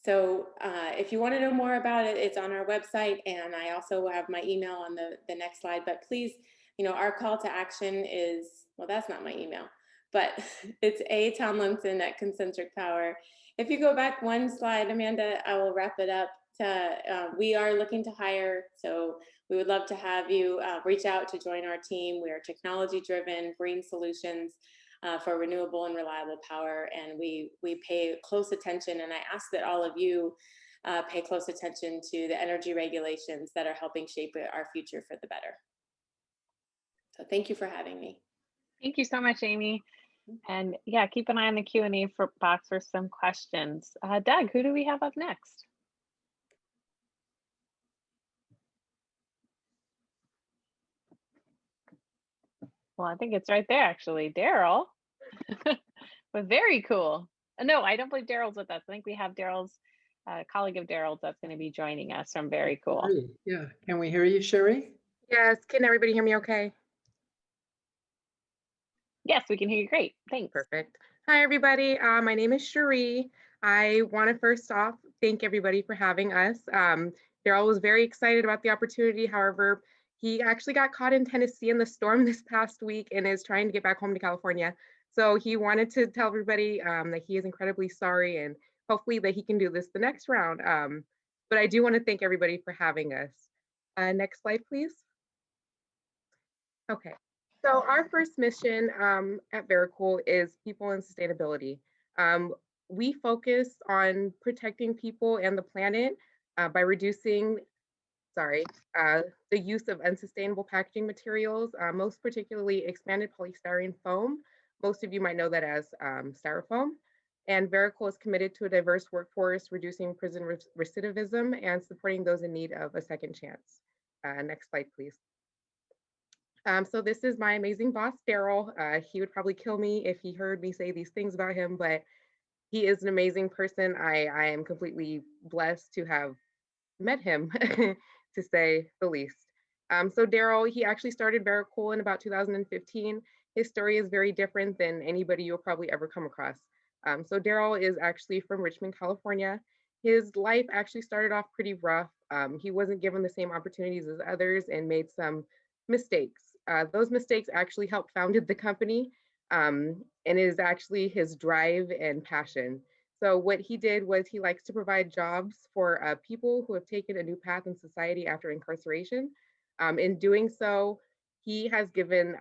So if you want to know more about it, it's on our website, and I also have my email on the next slide. But please, our call to action is, well, that's not my email, but it's a.tomlinson@Concentric Power. If you go back one slide, Amanda, I will wrap it up. We are looking to hire, so we would love to have you reach out to join our team. We are technology driven, green solutions for renewable and reliable power, and we pay close attention, and I ask that all of you pay close attention to the energy regulations that are helping shape our future for the better. So thank you for having me. Thank you so much, Amy. And yeah, keep an eye on the Q&A box for some questions. Doug, who do we have up next? Well, I think it's right there, actually. Daryl. But very cool. No, I don't believe Daryl's with us. I think we have Daryl's colleague of Daryl's that's going to be joining us from Very Cool. Yeah, can we hear you, Sherry? Yes, can everybody hear me okay? Yes, we can hear you great. Thanks. Perfect. Hi, everybody. My name is Cherie. I want to first off thank everybody for having us. Daryl was very excited about the opportunity. However, he actually got caught in Tennessee in the storm this past week and is trying to get back home to California. So he wanted to tell everybody that he is incredibly sorry and hopefully that he can do this the next round. But I do want to thank everybody for having us. Next slide, please. Okay. So our first mission at Vericool is people and sustainability. We focus on protecting people and the planet by reducing, the use of unsustainable packaging materials, most particularly expanded polystyrene foam. Most of you might know that as styrofoam. And Vericool is committed to a diverse workforce, reducing prison recidivism and supporting those in need of a second chance. Next slide, please. So this is my amazing boss, Daryl. He would probably kill me if he heard me say these things about him, but he is an amazing person. I am completely blessed to have met him, to say the least. So Daryl, he actually started Vericool in about 2015. His story is very different than anybody you'll probably ever come across. So Daryl is actually from Richmond, California. His life actually started off pretty rough. He wasn't given the same opportunities as others and made some mistakes. Those mistakes actually helped founded the company, and it is actually his drive and passion. So what he did was he likes to provide jobs for people who have taken a new path in society after incarceration. In doing so, he has given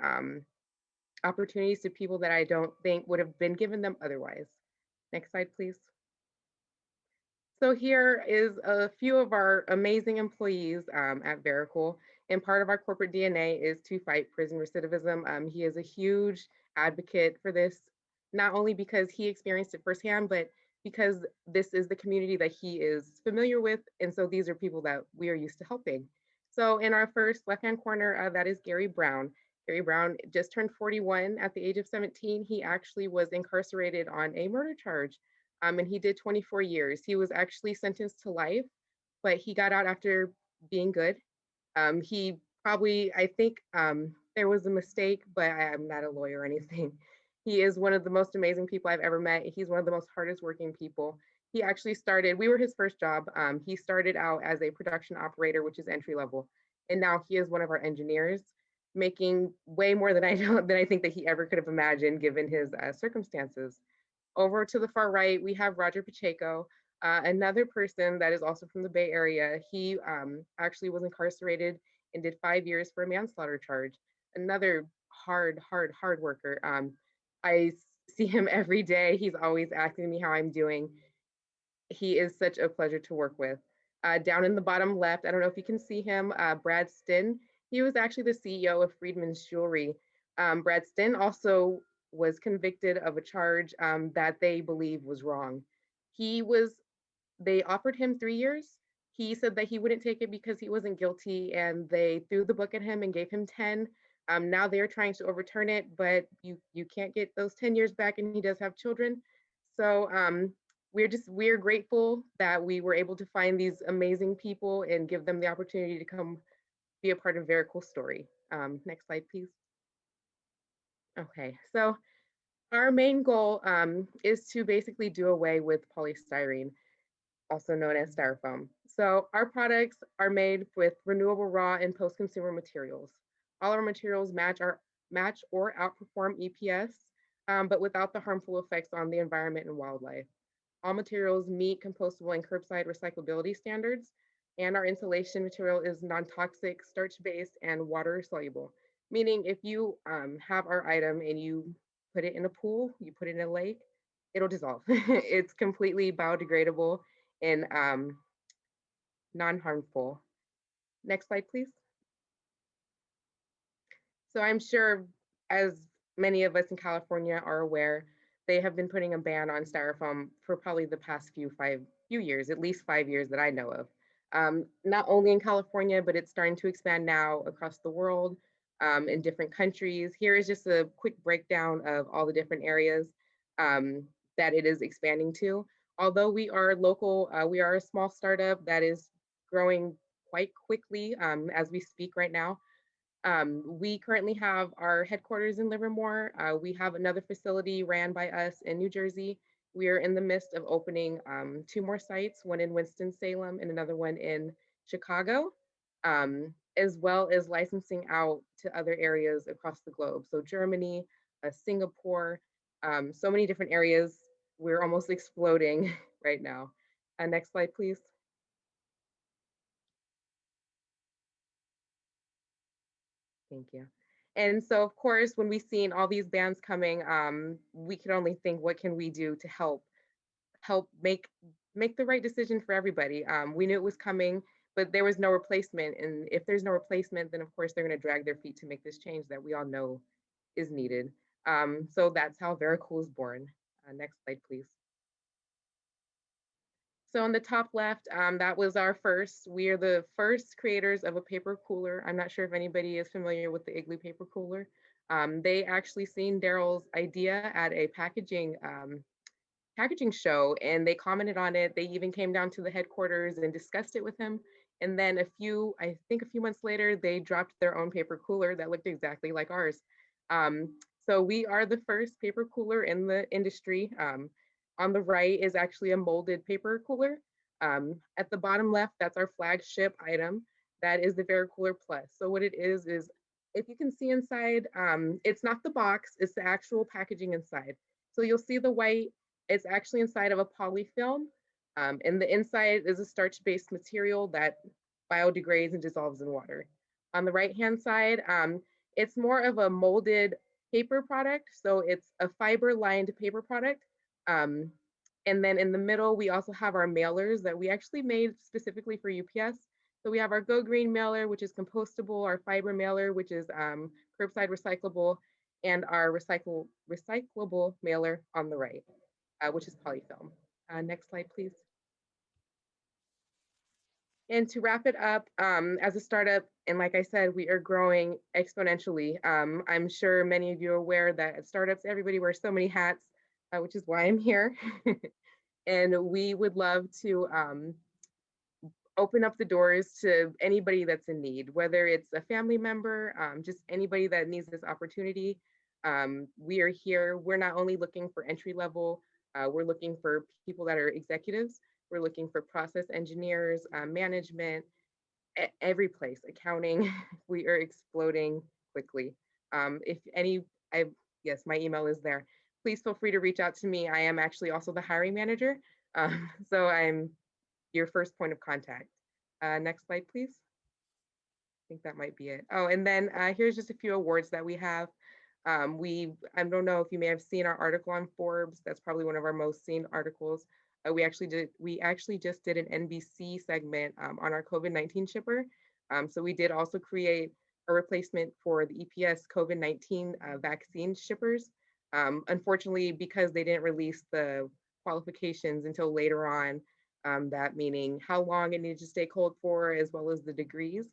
opportunities to people that I don't think would have been given them otherwise. Next slide, please. So here is a few of our amazing employees at Vericool, and part of our corporate DNA is to fight prison recidivism. He is a huge advocate for this, not only because he experienced it firsthand, but because this is the community that he is familiar with, and so these are people that we are used to helping. So in our first left-hand corner, that is Gary Brown. Gary Brown just turned 41 at the age of 17. He actually was incarcerated on a murder charge. And he did 24 years. He was actually sentenced to life, but he got out after being good. He probably, I think there was a mistake, but I'm not a lawyer or anything. He is one of the most amazing people I've ever met. He's one of the most hardest working people. He actually started, we were his first job. He started out as a production operator, which is entry level. And now he is one of our engineers, making way more than I think that he ever could have imagined given his circumstances. Over to the far right, we have Roger Pacheco, another person that is also from the Bay Area. He actually was incarcerated and did 5 years for a manslaughter charge. Another hard worker. I see him every day. He's always asking me how I'm doing. He is such a pleasure to work with. Down in the bottom left, I don't know if you can see him, Brad Stinn. He was actually the CEO of Friedman's Jewelry. Brad Stinn also was convicted of a charge that they believe was wrong. They offered him 3 years. He said that he wouldn't take it because he wasn't guilty, and they threw the book at him and gave him 10. Now they're trying to overturn it, but you can't get those 10 years back, and he does have children. So we're grateful that we were able to find these amazing people and give them the opportunity to come be a part of Vericool's story. Next slide, please. Okay, so our main goal is to basically do away with polystyrene, also known as styrofoam. So our products are made with renewable raw and post-consumer materials. All our materials match or outperform EPS, but without the harmful effects on the environment and wildlife. All materials meet compostable and curbside recyclability standards, and our insulation material is non-toxic, starch-based, and water-soluble. Meaning if you have our item and you put it in a pool, you put it in a lake, it'll dissolve. It's completely biodegradable and non-harmful. Next slide, please. So I'm sure, as many of us in California are aware, they have been putting a ban on styrofoam for probably the past few years, at least 5 years that I know of. Not only in California, but it's starting to expand now across the world, in different countries. Here is just a quick breakdown of all the different areas that it is expanding to. Although we are local, we are a small startup that is growing quite quickly as we speak right now. We currently have our headquarters in Livermore. We have another facility ran by us in New Jersey. We are in the midst of opening 2 more sites, one in Winston-Salem and another one in Chicago, as well as licensing out to other areas across the globe. So Germany, Singapore, so many different areas. We're almost exploding right now. Next slide, please. Thank you. And so, of course, when we've seen all these bans coming, we can only think, what can we do to help make the right decision for everybody? We knew it was coming, but there was no replacement. And if there's no replacement, then of course they're going to drag their feet to make this change that we all know is needed. So that's how Vericool was born. Next slide, please. So on the top left, that was our first. We are the first creators of a paper cooler. I'm not sure if anybody is familiar with the Igloo paper cooler. They actually seen Daryl's idea at a packaging show, and they commented on it. They even came down to the headquarters and discussed it with him. And then I think a few months later, they dropped their own paper cooler that looked exactly like ours. So we are the first paper cooler in the industry. On the right is actually a molded paper cooler. At the bottom left, that's our flagship item. That is the Vericooler Plus. So what it is if you can see inside, it's not the box, it's the actual packaging inside. So you'll see the white, it's actually inside of a polyfilm. And the inside is a starch-based material that biodegrades and dissolves in water. On the right-hand side, it's more of a molded paper product. So it's a fiber-lined paper product. And then in the middle, we also have our mailers that we actually made specifically for UPS. So we have our Go Green mailer, which is compostable, our fiber mailer, which is curbside recyclable, and our recyclable mailer on the right, which is polyfilm. Next slide, please. And to wrap it up, as a startup, and like I said, we are growing exponentially. I'm sure many of you are aware that at startups, everybody wears so many hats, which is why I'm here. And we would love to open up the doors to anybody that's in need, whether it's a family member, just anybody that needs this opportunity. We are here. We're not only looking for entry level, we're looking for people that are executives. We're looking for process engineers, management, every place, accounting. We are exploding quickly. Yes, my email is there. Please feel free to reach out to me. I am actually also the hiring manager. So I'm your first point of contact. Next slide, please. I think that might be it. Oh, and then here's just a few awards that we have. I don't know if you may have seen our article on Forbes. That's probably one of our most seen articles. We actually just did an NBC segment on our COVID-19 shipper. So we did also create a replacement for the EPS COVID-19 vaccine shippers. Unfortunately, because they didn't release the qualifications until later on, that meaning how long it needed to stay cold for, as well as the degrees.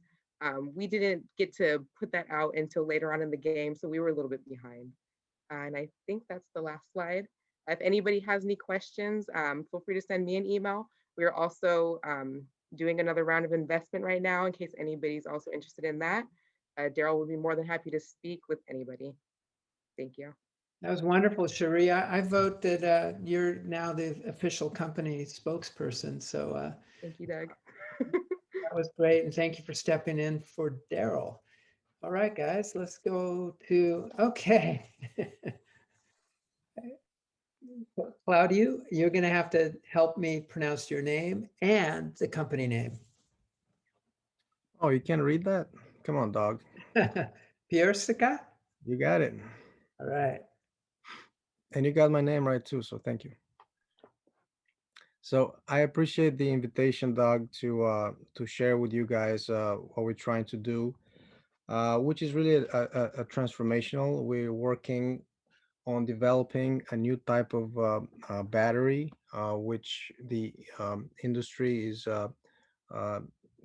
We didn't get to put that out until later on in the game, so we were a little bit behind. And I think that's the last slide. If anybody has any questions, feel free to send me an email. We're also doing another round of investment right now in case anybody's also interested in that. Daryl would be more than happy to speak with anybody. Thank you. That was wonderful, Cherie. I vote that you're now the official company spokesperson. So thank you, Doug. that was great. And thank you for stepping in for Daryl. All right, guys, let's go to, okay. Claudio, you're going to have to help me pronounce your name and the company name. Oh, you can't read that? Come on, dog. Piersica? You got it. All right. And you got my name right too, so thank you. So I appreciate the invitation, Doug, to share with you guys what we're trying to do, which is really a transformational. We're working on developing a new type of battery, which the industry is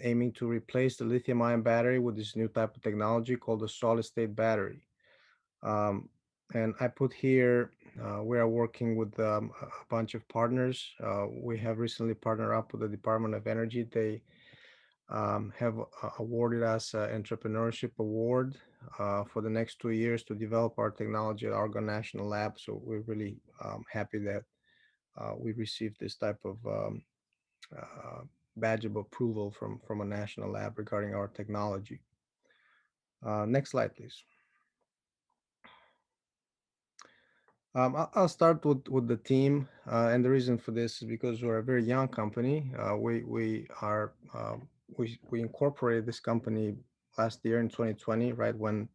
aiming to replace the lithium-ion battery with this new type of technology called the solid-state battery. And I put here, we are working with a bunch of partners. We have recently partnered up with the Department of Energy. They have awarded us an entrepreneurship award for the next 2 years to develop our technology at Argonne National Lab. So we're really happy that we received this type of badge of approval from a national lab regarding our technology. Next slide, please. I'll start with the team, and the reason for this is because we're a very young company. We incorporated this company last year in 2020, right when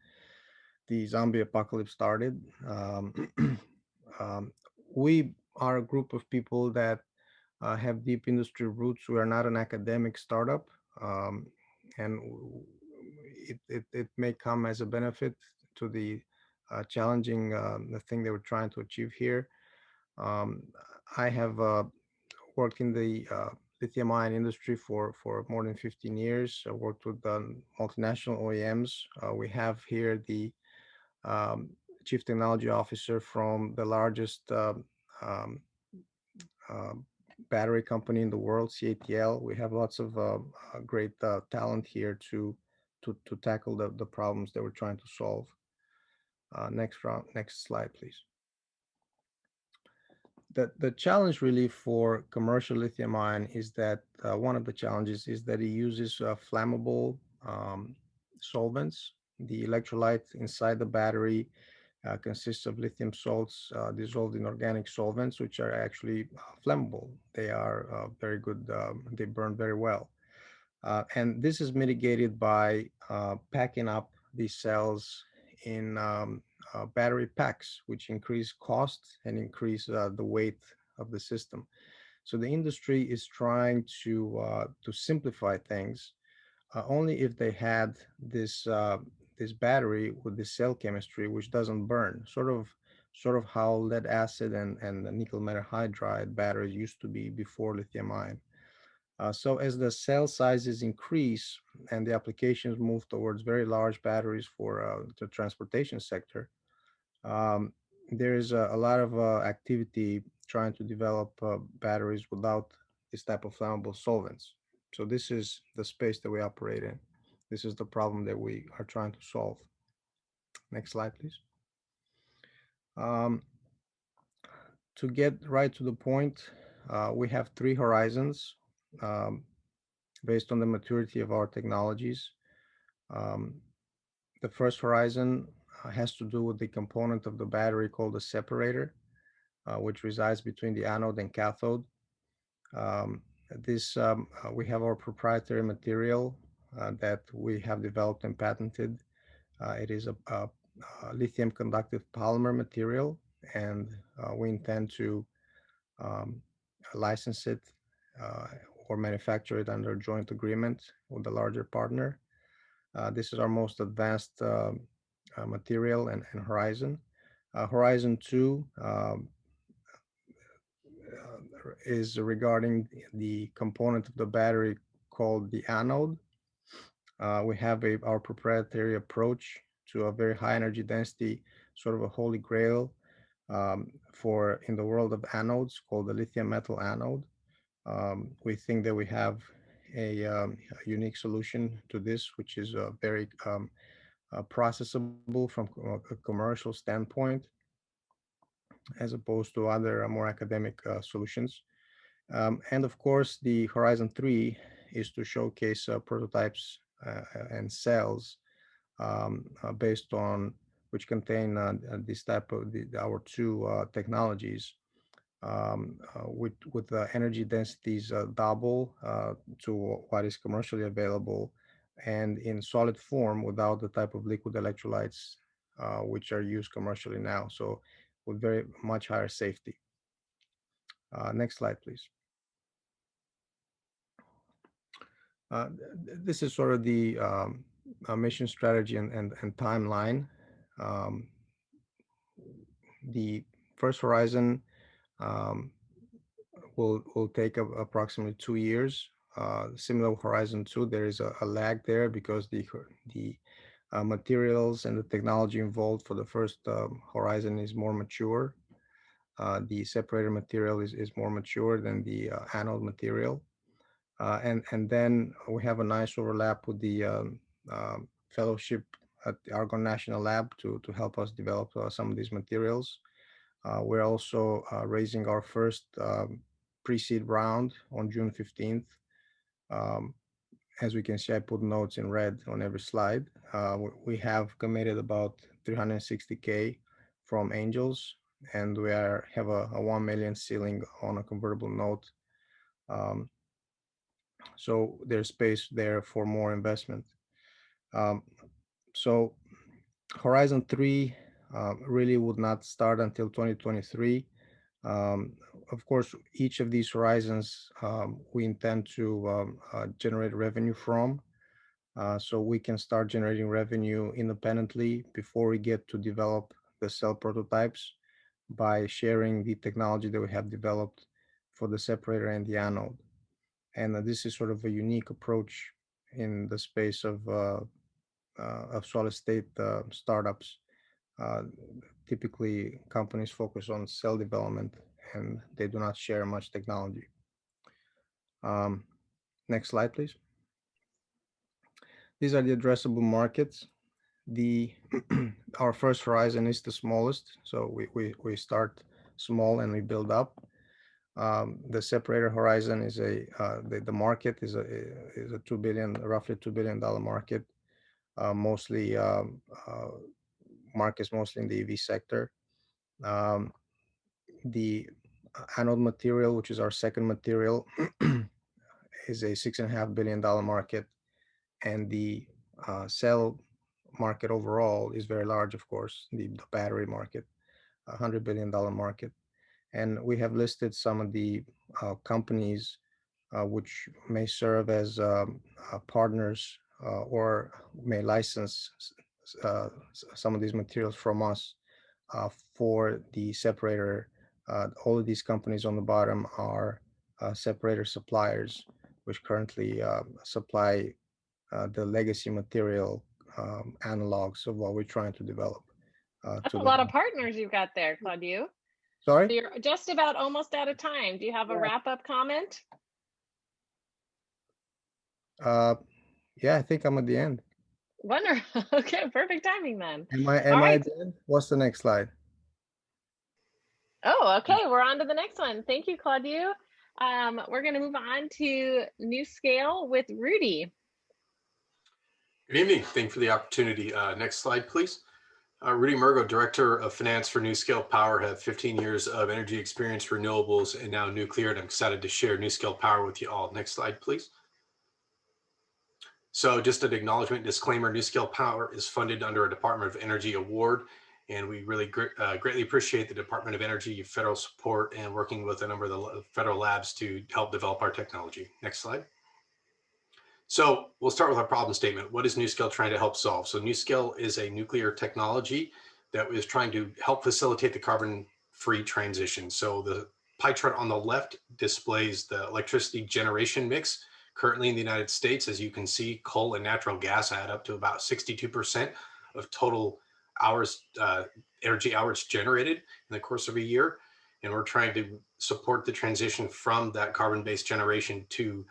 the zombie apocalypse started. Um, we are a group of people that have deep industry roots. We are not an academic startup, and it may come as a benefit to the challenging the thing that we're trying to achieve here. Um, I have worked in the lithium-ion industry for more than 15 years. I worked with multinational OEMs. We have here the um, chief technology officer from the largest um, uh, battery company in the world, CATL. We have lots of great talent here to tackle the problems that we're trying to solve. Next slide, please. The challenge really for commercial lithium ion is that one of the challenges is that it uses flammable solvents. The electrolyte inside the battery consists of lithium salts dissolved in organic solvents, which are actually flammable. They are very good, they burn very well. And this is mitigated by packing up these cells in battery packs, which increase cost and increase the weight of the system. So the industry is trying to simplify things. Only if they had this battery with this cell chemistry, which doesn't burn, sort of how lead acid and the nickel metal hydride batteries used to be before lithium ion. So as the cell sizes increase and the applications move towards very large batteries for the transportation sector, there's a lot of activity trying to develop batteries without this type of flammable solvents. So this is the space that we operate in. This is the problem that we are trying to solve. Next slide, please. To get right to the point, we have 3 horizons based on the maturity of our technologies. The first horizon has to do with the component of the battery called the separator, which resides between the anode and cathode. We have our proprietary material that we have developed and patented. It is a lithium conductive polymer material, and we intend to license it or manufacture it under a joint agreement with a larger partner. This is our most advanced material and horizon. Horizon 2 is regarding the component of the battery called the anode. We have our proprietary approach to a very high energy density, sort of a holy grail for in the world of anodes called the lithium metal anode. We think that we have a unique solution to this, which is very processable from a commercial standpoint, as opposed to other more academic solutions. And of course, the Horizon 3 is to showcase prototypes and cells based on which contain this type of our 2 technologies with the energy densities double to what is commercially available, and in solid form without the type of liquid electrolytes which are used commercially now. So with very much higher safety. Next slide, please. This is sort of the mission strategy and timeline. The first horizon will take approximately 2 years. Similar Horizon 2, there is a lag there because the materials and the technology involved for the first horizon is more mature. The separator material is more mature than the anode material. And then we have a nice overlap with the fellowship at the Argonne National Lab to help us develop some of these materials. We're also raising our first pre-seed round on June 15th. As we can see, I put notes in red on every slide. We have committed about 360K from angels, and we have a 1 million ceiling on a convertible note. So there's space there for more investment. So Horizon 3 really would not start until 2023. Of course, each of these horizons we intend to generate revenue from. So we can start generating revenue independently before we get to develop the cell prototypes by sharing the technology that we have developed for the separator and the anode. And this is sort of a unique approach in the space of solid state startups. Typically, companies focus on cell development and they do not share much technology. Next slide, please. These are the addressable markets. Our first horizon is the smallest, so we start small and we build up. The separator horizon is the market is a roughly $2 billion market, mostly markets mostly in the EV sector. The anode material, which is our second material, is a $6.5 billion market, and the cell market overall is very large, of course, the battery market, $100 billion market. And we have listed some of the companies which may serve as partners or may license some of these materials from us for the separator. All of these companies on the bottom are separator suppliers, which currently supply the legacy material analogs of what we're trying to develop. That's a lot of partners you've got there, Claudio. Sorry? So you're just about almost out of time. Do you have a wrap-up comment? Yeah, I think I'm at the end. Wonderful. Okay, perfect timing then. Am I at the end? What's the next slide? Oh, okay. We're on to the next one. Thank you, Claudio. We're going to move on to NuScale with Rudy. Good evening. Thank you for the opportunity. Next slide, please. Rudy Murgo, Director of Finance for NuScale Power, have 15 years of energy experience, renewables, and now nuclear, and I'm excited to share NuScale Power with you all. Next slide, please. So just an acknowledgement disclaimer, NuScale Power is funded under a Department of Energy award, and we really greatly appreciate the Department of Energy federal support and working with a number of the federal labs to help develop our technology. Next slide. So we'll start with our problem statement. What is NuScale trying to help solve? So NuScale is a nuclear technology that is trying to help facilitate the carbon-free transition. So the pie chart on the left displays the electricity generation mix. Currently in the United States, as you can see, coal and natural gas add up to about 62% of total hours, energy hours generated in the course of a year. And we're trying to support the transition from that carbon-based generation to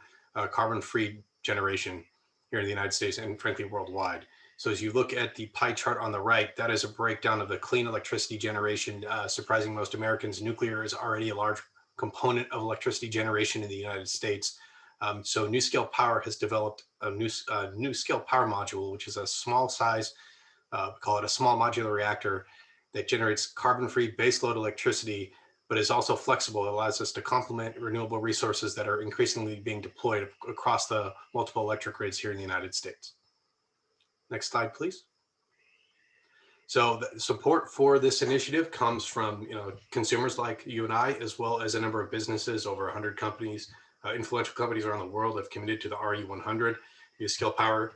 carbon-free generation here in the United States and frankly worldwide. So as you look at the pie chart on the right, that is a breakdown of the clean electricity generation. Surprising most Americans, nuclear is already a large component of electricity generation in the United States. So NuScale Power has developed a NuScale Power module, which is a small size, call it a small modular reactor that generates carbon-free baseload electricity, but is also flexible. It allows us to complement renewable resources that are increasingly being deployed across the multiple electric grids here in the United States. Next slide, please. So the support for this initiative comes from consumers like you and I, as well as a number of businesses, over 100 companies, influential companies around the world have committed to the RE100. NuScale Power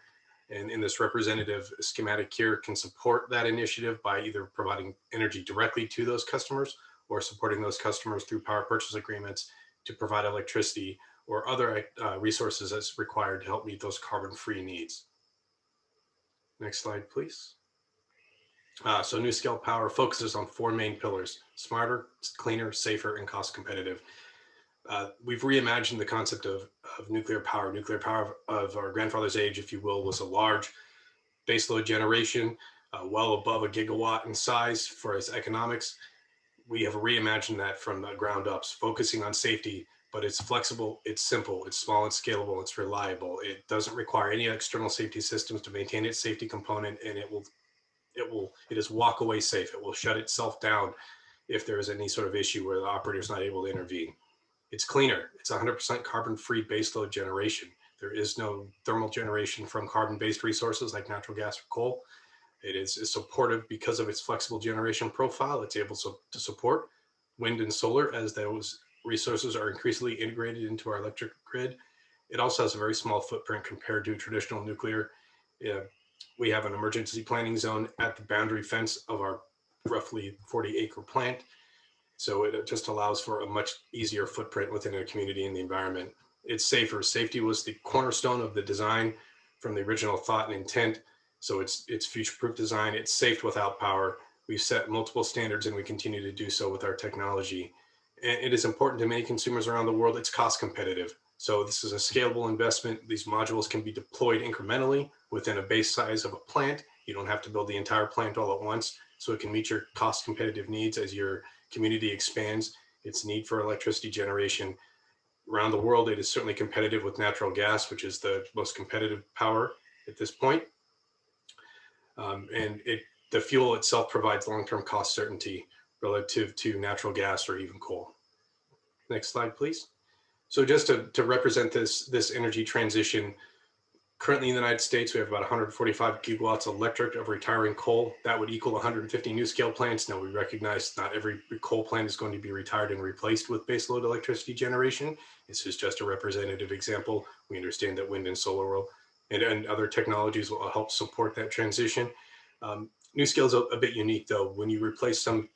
and in this representative schematic here can support that initiative by either providing energy directly to those customers or supporting those customers through power purchase agreements to provide electricity or other resources as required to help meet those carbon-free needs. Next slide, please. So NuScale Power focuses on four main pillars: smarter, cleaner, safer, and cost competitive. We've reimagined the concept of nuclear power. Nuclear power of our grandfather's age, if you will, was a large baseload generation, well above a gigawatt in size for its economics. We have reimagined that from the ground up, focusing on safety, but it's flexible, it's simple, it's small and scalable, it's reliable. It doesn't require any external safety systems to maintain its safety component, and it is walk away safe. It will shut itself down if there is any sort of issue where the operator is not able to intervene. It's cleaner. It's 100% carbon-free baseload generation. There is no thermal generation from carbon-based resources like natural gas or coal. It is supportive because of its flexible generation profile. It's able to support wind and solar as those resources are increasingly integrated into our electric grid. It also has a very small footprint compared to traditional nuclear. We have an emergency planning zone at the boundary fence of our roughly 40-acre plant. So it just allows for a much easier footprint within a community and the environment. It's safer. Safety was the cornerstone of the design from the original thought and intent. So it's future-proof design. It's safe without power. We've set multiple standards and we continue to do so with our technology. And it is important to many consumers around the world. It's cost competitive. So this is a scalable investment. These modules can be deployed incrementally within a base size of a plant. You don't have to build the entire plant all at once. So it can meet your cost competitive needs as your community expands its need for electricity generation. Around the world, it is certainly competitive with natural gas, which is the most competitive power at this point. The fuel itself provides long-term cost certainty relative to natural gas or even coal. Next slide, please. So just to represent this energy transition, currently in the United States, we have about 145 gigawatts electric of retiring coal. That would equal 150 new scale plants. Now we recognize not every coal plant is going to be retired and replaced with baseload electricity generation. This is just a representative example. We understand that wind and solar will, and other technologies will help support that transition. New scale is a bit unique though. When you replace some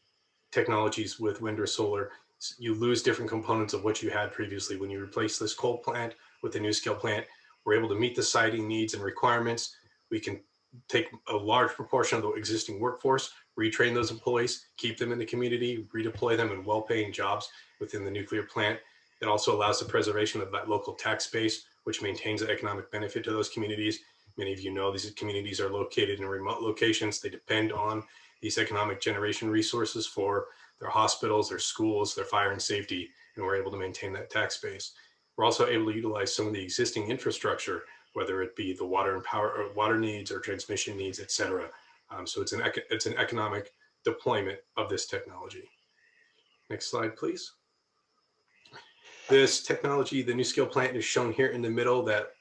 technologies with wind or solar, you lose different components of what you had previously. When you replace this coal plant with a new scale plant, we're able to meet the siting needs and requirements. We can take a large proportion of the existing workforce, retrain those employees, keep them in the community, redeploy them in well-paying jobs within the nuclear plant. It also allows the preservation of that local tax base, which maintains the economic benefit to those communities. Many of you know these communities are located in remote locations. They depend on these economic generation resources for their hospitals, their schools, their fire and safety, and we're able to maintain that tax base. We're also able to utilize some of the existing infrastructure, whether it be the water and power or water needs or transmission needs, et cetera. So it's an economic deployment of this technology. Next slide, please. This technology, the NuScale plant is shown here in the middle. That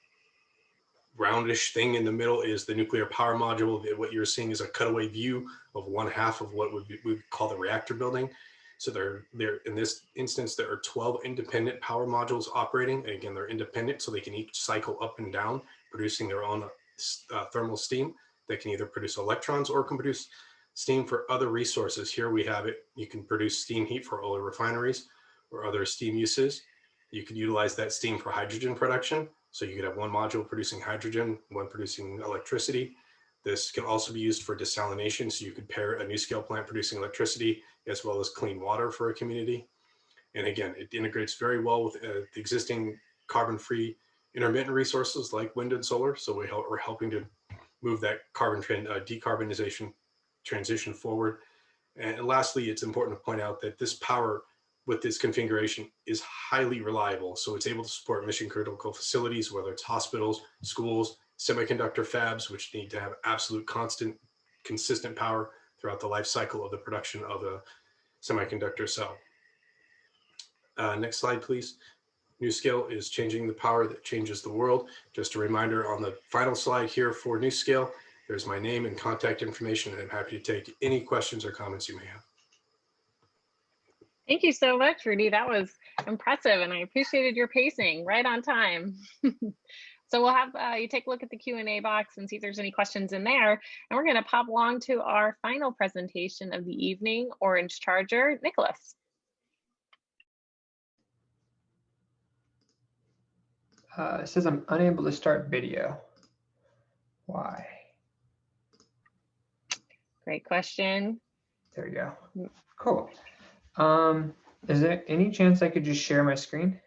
roundish thing in the middle is the nuclear power module. What you're seeing is a cutaway view of one half of what we would call the reactor building. So there in this instance, there are 12 independent power modules operating. And again, they're independent, so they can each cycle up and down, producing their own thermal steam that can either produce electrons or can produce steam for other resources. Here we have it. You can produce steam heat for oil refineries or other steam uses. You could utilize that steam for hydrogen production. So you could have one module producing hydrogen, one producing electricity. This can also be used for desalination. So you could pair a NuScale plant producing electricity as well as clean water for a community. And again, it integrates very well with the existing carbon-free intermittent resources like wind and solar. So we're helping to move that decarbonization transition forward. And lastly, it's important to point out that this power with this configuration is highly reliable. So it's able to support mission critical facilities, whether it's hospitals, schools, semiconductor fabs, which need to have absolute consistent power throughout the life cycle of the production of a semiconductor cell. Next slide, please. NuScale is changing the power that changes the world. Just a reminder on the final slide here for NuScale, there's my name and contact information, and I'm happy to take any questions or comments you may have. Thank you so much, Rudy. That was impressive, and I appreciated your pacing, right on time. So we'll have you take a look at the Q&A box and see if there's any questions in there. And we're going to pop along to our final presentation of the evening, Orange Charger, Nicholas. It says I'm unable to start video. Why? Great question. There you go. Cool. Is there any chance I could just share my screen?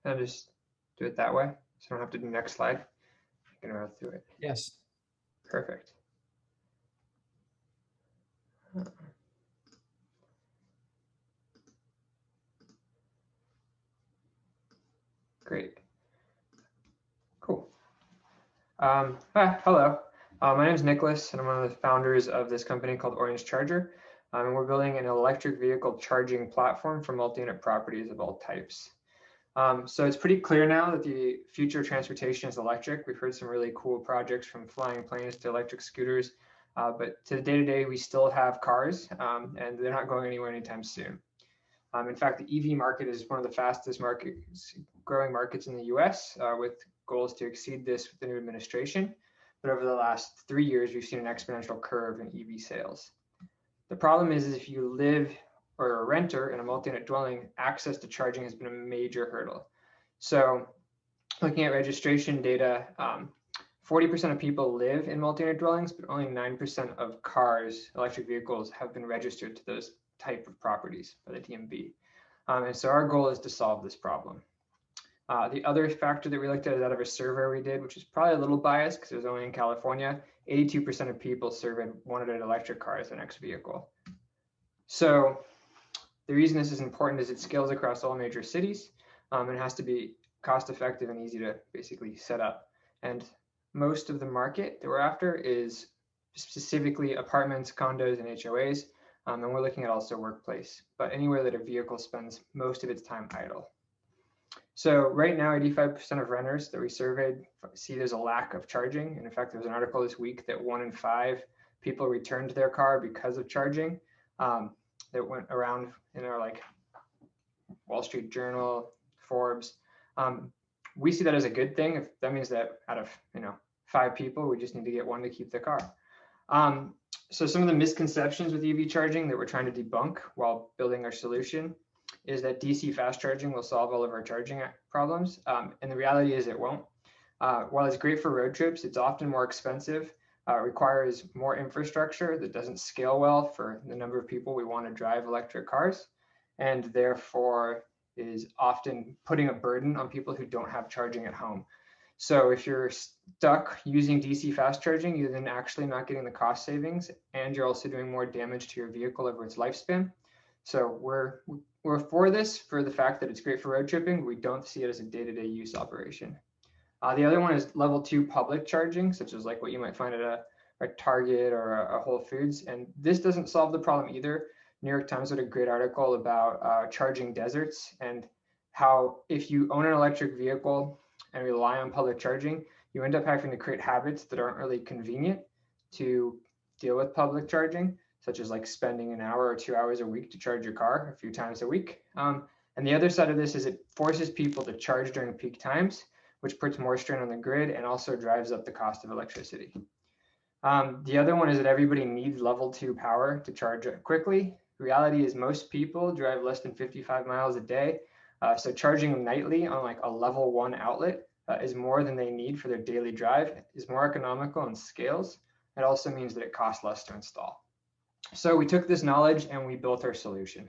I'll just do it that way, so I don't have to do next slide. I can run through it. Yes. Perfect. Great. Cool. Hello. My name is Nicholas, and I'm one of the founders of this company called Orange Charger. And we're building an electric vehicle charging platform for multi-unit properties of all types. So it's pretty clear now that the future of transportation is electric. We've heard some really cool projects from flying planes to electric scooters, but to the day-to-day, we still have cars, and they're not going anywhere anytime soon. In fact, the EV market is one of the fastest growing markets in the US, with goals to exceed this with the new administration. But over the last 3 years, we've seen an exponential curve in EV sales. The problem is if you live or a renter in a multi-unit dwelling, access to charging has been a major hurdle. So looking at registration data, 40% of people live in multi-unit dwellings, but only 9% of cars, electric vehicles, have been registered to those type of properties by the DMV. And so our goal is to solve this problem. The other factor that we looked at is out of a survey we did, which is probably a little biased because it was only in California. 82% of people surveyed wanted an electric car as their next vehicle. So the reason this is important is it scales across all major cities, and it has to be cost effective and easy to basically set up. And most of the market that we're after is specifically apartments, condos, and HOAs. And we're looking at also workplace, but anywhere that a vehicle spends most of its time idle. So right now, 85% of renters that we surveyed see there's a lack of charging. And in fact, there was an article this week that 1 in 5 people returned their car because of charging. That went around in our like Wall Street Journal, Forbes. We see that as a good thing. If that means that out of 5 people, we just need to get 1 to keep the car. So some of the misconceptions with EV charging that we're trying to debunk while building our solution is that DC fast charging will solve all of our charging problems. And the reality is it won't. While it's great for road trips, it's often more expensive, requires more infrastructure that doesn't scale well for the number of people we want to drive electric cars, and therefore is often putting a burden on people who don't have charging at home. So if you're stuck using DC fast charging, you're then actually not getting the cost savings, and you're also doing more damage to your vehicle over its lifespan. So we're for this for the fact that it's great for road tripping, but we don't see it as a day-to-day use operation. The other one is level 2 public charging, such as like what you might find at a Target or a Whole Foods. And this doesn't solve the problem either. New York Times did a great article about charging deserts and how if you own an electric vehicle and rely on public charging, you end up having to create habits that aren't really convenient to deal with public charging, such as like spending an hour or 2 hours a week to charge your car a few times a week. And the other side of this is it forces people to charge during peak times, which puts more strain on the grid and also drives up the cost of electricity. The other one is that everybody needs level 2 power to charge quickly. The reality is most people drive less than 55 miles a day. So charging nightly on like a level 1 outlet is more than they need for their daily drive, is more economical and scales. It also means that it costs less to install. So we took this knowledge and we built our solution.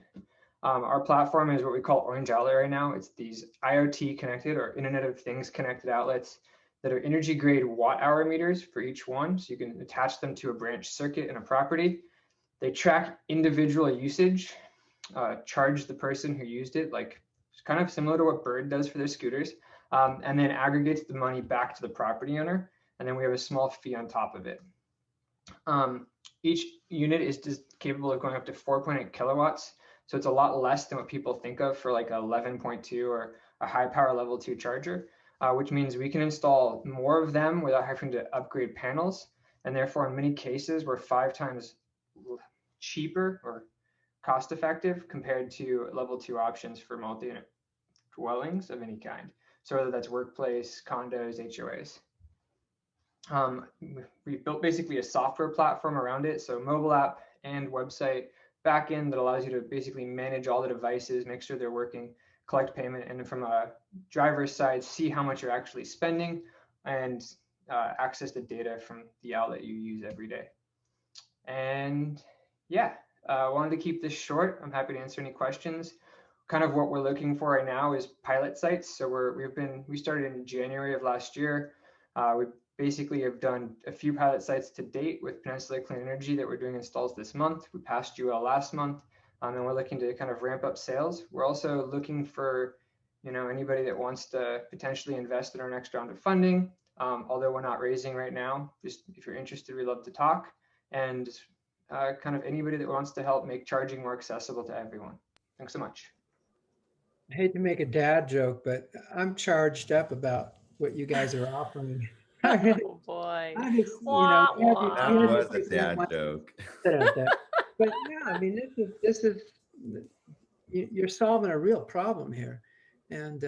Our platform is what we call Orange Outlet right now. It's these IoT connected or Internet of Things connected outlets that are energy grade watt-hour meters for each one. So you can attach them to a branch circuit in a property. They track individual usage, charge the person who used it, like it's kind of similar to what Bird does for their scooters, and then aggregates the money back to the property owner. And then we have a small fee on top of it. Each unit is just capable of going up to 4.8 kilowatts. So it's a lot less than what people think of for like 11.2 or a high power level 2 charger, which means we can install more of them without having to upgrade panels. And therefore, in many cases, we're 5 times cheaper or cost effective compared to level 2 options for multi-unit dwellings of any kind. So whether that's workplace, condos, HOAs. We built basically a software platform around it. So mobile app and website backend that allows you to basically manage all the devices, make sure they're working, collect payment, and from a driver's side, see how much you're actually spending and access the data from the outlet you use every day. And yeah, I wanted to keep this short. I'm happy to answer any questions. kind of what we're looking for right now is pilot sites. So we started in January of last year. We basically have done a few pilot sites to date with Peninsula Clean Energy that we're doing installs this month. We passed UL last month, and we're looking to kind of ramp up sales. We're also looking for, anybody that wants to potentially invest in our next round of funding. Although we're not raising right now, just if you're interested, we'd love to talk. And kind of anybody that wants to help make charging more accessible to everyone. Thanks so much. I hate to make a dad joke, but I'm charged up about what you guys are offering. Oh boy. I just, Wah, wah. That was a dad joke. But yeah, I mean, this is you're solving a real problem here. And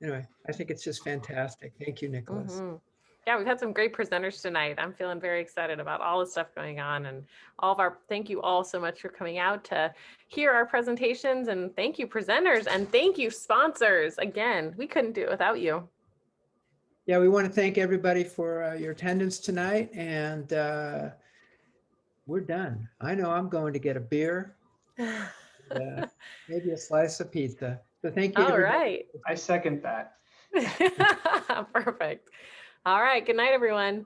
anyway, I think it's just fantastic. Thank you, Nicholas. Mhm. Yeah, we've had some great presenters tonight. I'm feeling very excited about all the stuff going on, and thank you all so much for coming out to hear our presentations, and thank you presenters, and thank you sponsors. Again, we couldn't do it without you. Yeah, we want to thank everybody for your attendance tonight, and we're done. I know I'm going to get a beer, maybe a slice of pizza. So thank you. All everybody. right. I second that. Perfect. All right. Good night, everyone.